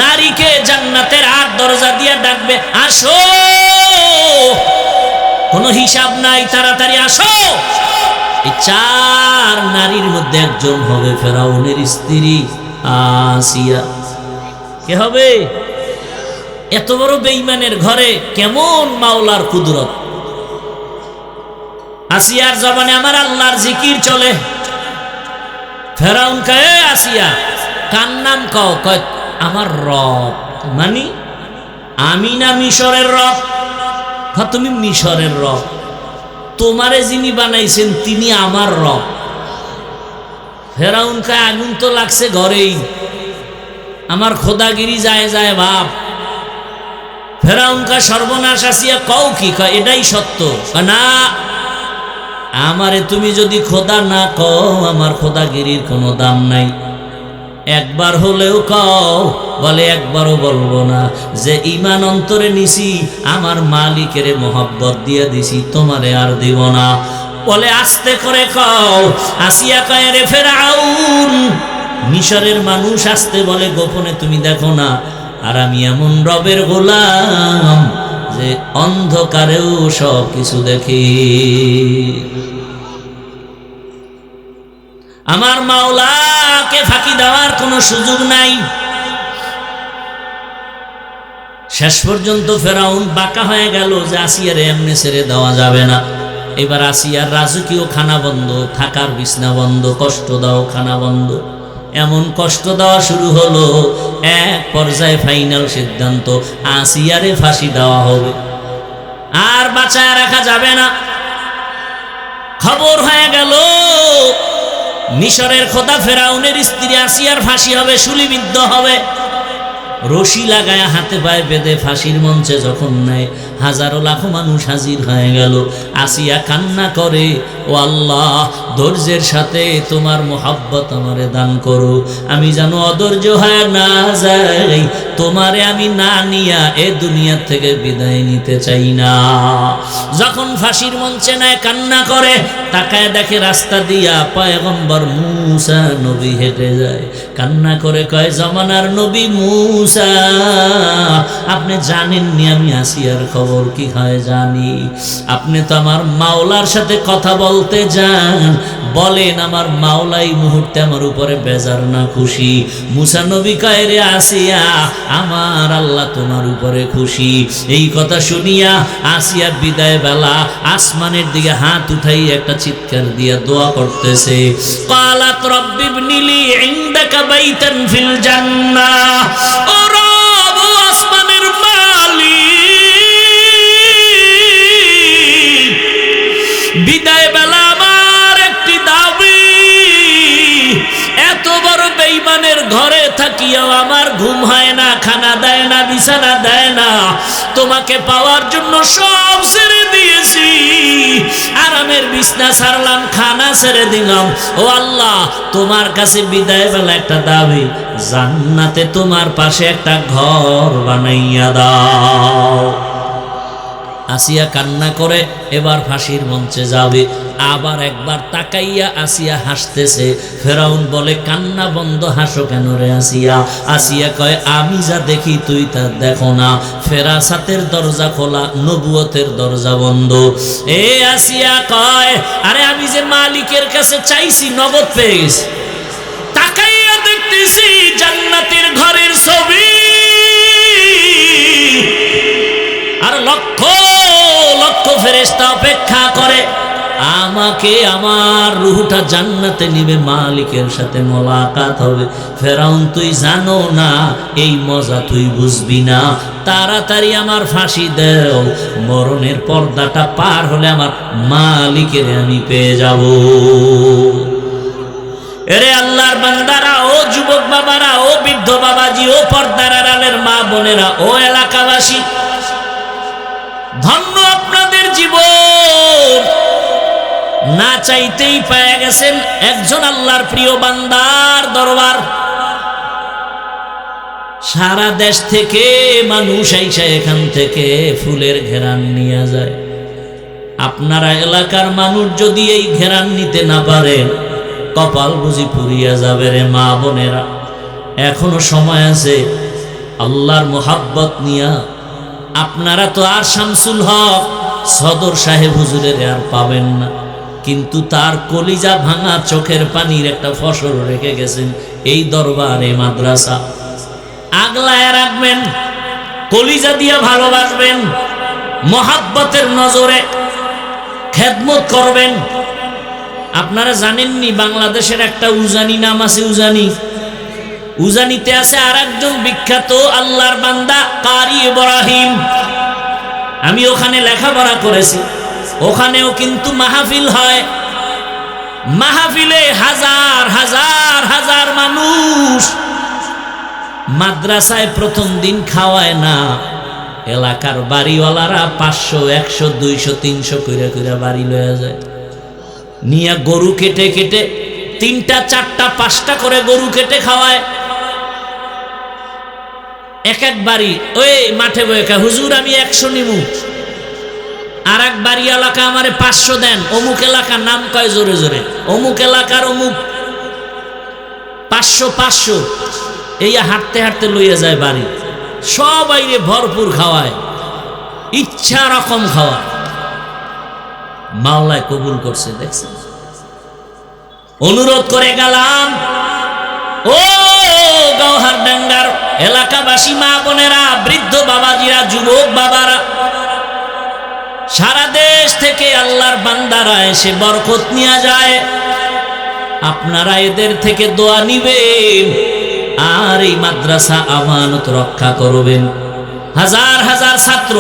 নারীকে জান্নাতের 8 দরজা দিয়ে ডাকবে, আসো, কোনো হিসাব নাই, তাড়াতাড়ি আসো। এই 4 নারীর মধ্যে একজন হবে ফেরাউনের স্ত্রী আসিয়া। কে হবে? এত বড় বেঈমানের ঘরে কেমন মাওলার কুদরত! আসিয়ার জবানে আমার আল্লাহর জিকির চলে। ফেরাউন কয়, আসিয়া কার নাম কও? কয় আমার রব। মানে আমি না মিশরের রব? তুমি মিশরের রব, তোমারে যিনি বানাইছেন তিনি আমার রব। ফেরাউন কয় আগুন তো লাগছে ঘরেই, আমার খোদাগিরি যায় যায় ভাব। ফেরাউন কয় সর্বনাশ, আসিয়া কও কি? কয় এটাই সত্য। না, আমারে তুমি যদি খোদা না কও আমার খোদাগিরির কোনো দাম নাই। একবার হলেও কও। বলে একবারও বলবো না। যে ঈমান অন্তরে নিছি আমার মালিকের মোহাব্বত দিয়ে দিছি, তোমারে আর দিব না। বলে আস্তে করে কও। আসিয়া কয় রে ফেরাউন, মিশরের মানুষ আসতে বলে গোপনে তুমি দেখো না, আর আমি এমন রবের গোলাম যে অন্ধকারেও সব কিছু দেখি। আমার মাওলাকে ফাঁকি দেওয়ার কোনো সুযোগ নাই। শেষ পর্যন্ত ফেরাউন বাঁকা হয়ে গেল যে আসিয়ারে এমনি ছেড়ে দেওয়া যাবে না। এবার আসিয়ার রাজকীয় খানা বন্ধ, থাকার বিছনা বন্ধ, কষ্ট দাও খানা বন্ধ। এমন কষ্ট দেওয়া শুরু হলো, এক পর্যায়ে ফাইনাল সিদ্ধান্ত আসিয়ারে ফাঁসি দেওয়া হবে, আর বাঁচায় রাখা যাবে না। খবর হয়ে গেল মিশরের খোদা ফেরাউনের স্ত্রী আসিয়ার ফাঁসি হবে, শুলিবিদ্ধ হবে। রশি লাগায় হাতে পায়ে বেঁধে ফাঁসির মঞ্চে যখন নেয়, হাজারো লাখো মানুষ হাজির হয়ে গেল। আসিয়া কান্না করে, ও আল্লাহ ধৈর্যের সাথে তোমার মোহাব্বত আমারে দান করো, আমি যেন অধৈর্য হয়ে না যাই, তোমারে আমি না নিয়া এ দুনিয়া থেকে বিদায় নিতে চাই না। যখন ফাঁসির মঞ্চে নেয় কান্না করে, তাকায় দেখে রাস্তা দিয়া পয়গম্বর মূসা নবী হেঁটে যায়। কান্না করে কয়, জমানার নবী মূসা, আপনি জানেননি আমি আসিয়ার খবর কি হয়? জানি। আপনি তো আমার মাওলার সাথে কথা বলতে যান, বলেন আমার মাওলাই মুহূর্তে আমার উপরে বেজার না খুশি? মূসা নবী কয়, রে আসিয়া আমার আল্লাহ তোমার উপরে খুশি। এই কথা শুনিয়া আসিয়া বিদায় বেলা আসমানের দিকে হাত উঠাই একটা চিৎকার দিয়া দোয়া করতেছে, ক্বালাত রব্বি ইবনি লি ইনদাকা বাইতান ফিল জান্নাহ। ও রব, ও আসমানের মালিক, বিদায় বেলা আমার একটি দাবি, এত বড় বেঈমানের ঘরে থাকিয়াও আমার ঘুম হয় না, খানা দেয় না, বিছানা দেয় না। তোমাকে পাওয়ার জন্য সব ছেড়ে দিয়েছি, আরামের বিছনা ছাড়লাম, খানা ছেড়ে দিলাম। ও আল্লাহ, তোমার কাছে বিদায় বেলা একটা দাবি, জান্নাতে তোমার পাশে একটা ঘর বানাইয়া দাও। আসিয়া কান্না করে এবার ফাঁসির মঞ্চে যাবে। আবার একবার তাকাইয়া আসিয়া হাসতেছে। ফেরাউন বলে, কান্না বন্ধ, হাসো কেন রে আসিয়া? আসিয়া কয়, আমি যা দেখি তুই তা দেখো না। ফেরাসাতের দরজা খোলা, নবুয়তের দরজা বন্ধ। এ আসিয়া কয়, আরে আমি যে মালিকের কাছে চাইছি নগদ পেয়ে গেছি। তাকাইয়া দেখতেছি জান্নাতের ঘরের ছবি, আর লক্ষ লক্ষ ফেরেশতা অপেক্ষা করে আমাকে, আমার রূহটা জান্নাতে নিবে, মালিকের সাথে মোলাকাত হবে। ফেরাউন, তুই জানো না এই মজা, তুই বুঝবি না। তাড়াতাড়ি আমার ফাঁসি দেও, মরণের পর্দাটা পার হলে আমার মালিকের আমি পেয়ে যাব। এরে আল্লাহর বান্দারা, ও যুবক বাবারা, ও বৃদ্ধ বাবাজি, ও পর্দার আড়ালের মা বোনেরা, ও এলাকাবাসী, ধন্য আপনাদের জীবন। না চাইতেই পেয়ে গেছেন একজন আল্লাহর প্রিয় বান্দার দরবার। সারা দেশ থেকে মানুষ আইসা এখান থেকে ফুলের ঘেরান নিয়ে যায়। আপনারা এলাকার মানুষ যদি এই ঘেরান নিতে না পারেন, কপাল বুঝি পুড়িয়া যাবে রে মা বোনেরা। এখনো সময় আছে, আল্লাহর মোহাব্বত নিয়া আপনারা তো আর শামসুল হক সদর সাহেব হুজুরের আর পাবেন না, কিন্তু তার কলিজা ভাঙা চোখের পানির একটা ফসল রেখে গেছেন এই দরবারে মাদ্রাসা। আগলায় রাখবেন, কলিজা দিয়া ভালোবাসবেন, মহাব্বতের নজরে খেদমত করবেন। আপনারা জানেননি বাংলাদেশের একটা উজানি নাম আছে, উজানি। উজানিতে আছে আর একজন বিখ্যাত আল্লাহর বান্দা কারি ইব্রাহিম। আমি ওখানে লেখাপড়া করেছি, ওখানেও কিন্তু মাহফিল হয়। মাহফিলে হাজার হাজার হাজার মানুষ। মাদ্রাসায় প্রথম দিন খাওয়ায় না, এলাকার বাড়িওয়ালারা 500 100 200 300 কইরা কইরা বাড়ি লয়ে যায়, নিয়ে গরু কেটে কেটে 3টা 4টা 5টা করে গরু কেটে খাওয়ায়। এক এক বাড়ি ওই মাঠে বয়ে হুজুর আমি 100 নিমু, আর এক বাড়ি এলাকা আমারে 500 দেন, অমুক এলাকার নাম কয় জোরে জোরে, অমুক এলাকার অমুক 500 500 এই হাঁটতে হাঁটতে লইয়া যায় বাড়ি। সবাই রে ভরপুর খাওয়ায়, ইচ্ছা রকম খাওয়ায়। মাওলায় কবুল করছে, দেখছেন। অনুরোধ করে গেলাম, ও গৌহারডাঙ্গার এলাকাবাসী মা বোনেরা, বৃদ্ধ বাবাজিরা, যুবক বাবারা, সারা দেশ থেকে আল্লাহর বান্দারা এসে বরকত নিয়ে যায়। আপনারা এদের থেকে দোয়া নিবেন আর এই মাদ্রাসা আমানত রক্ষা করবেন। হাজার হাজার ছাত্র,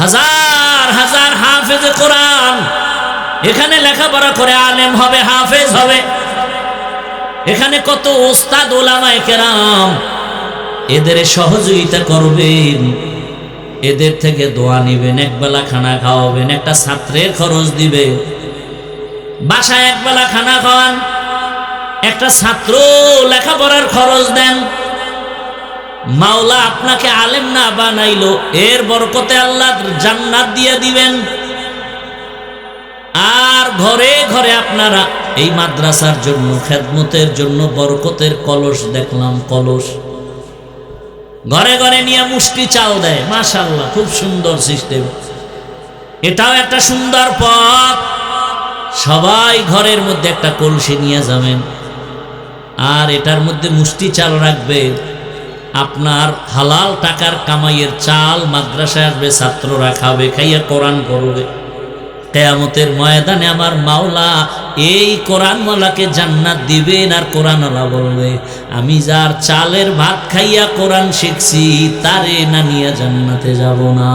হাজার হাজার হাফেজে কোরআন এখানে লেখাপড়া করে আলেম হবে, হাফেজ হবে। এখানে কত ওস্তাদ ওলামায়ে কেরাম, এদের সহযোগিতা করবেন, এদের থেকে দোয়া নিবেন, একবেলা খানা খাওয়াবেন, একটা ছাত্রের খরচ দিবে, বাসায় একবেলা খানা খাওয়ান, একটা ছাত্র লেখাপড়ার খরচ দেন। মাওলা আপনাকে আলেম না বানাইলো, এর বরকতে আল্লাহ জান্নাত দিয়ে দিবেন। আর ঘরে ঘরে আপনারা এই মাদ্রাসার জন্য, খেদমতের জন্য বরকতের কলস দেখলাম, কলস ঘরে ঘরে নিয়ে মুষ্টি চাল দেয়। মাশাআল্লাহ, খুব সুন্দর সিস্টেম। এটাও একটা সুন্দর পথ। সবাই ঘরের মধ্যে একটা কলসি নিয়ে যাবেন, আর এটার মধ্যে মুষ্টি চাল রাখবে। আপনার হালাল টাকার কামাইয়ের চাল মাদ্রাসায় আসবে, ছাত্ররা খাবে, খাইয়া কোরআন পড়বে। কিয়ামতের ময়দানে আমার মাওলা এই কোরআনওয়ালাকে জান্নাত দিবেন, আর কোরআনওয়ালা বলবে আমি যার চালের ভাত খাইয়া কোরআন শিখছি তারে না নিয়ে জান্নাতে যাব না।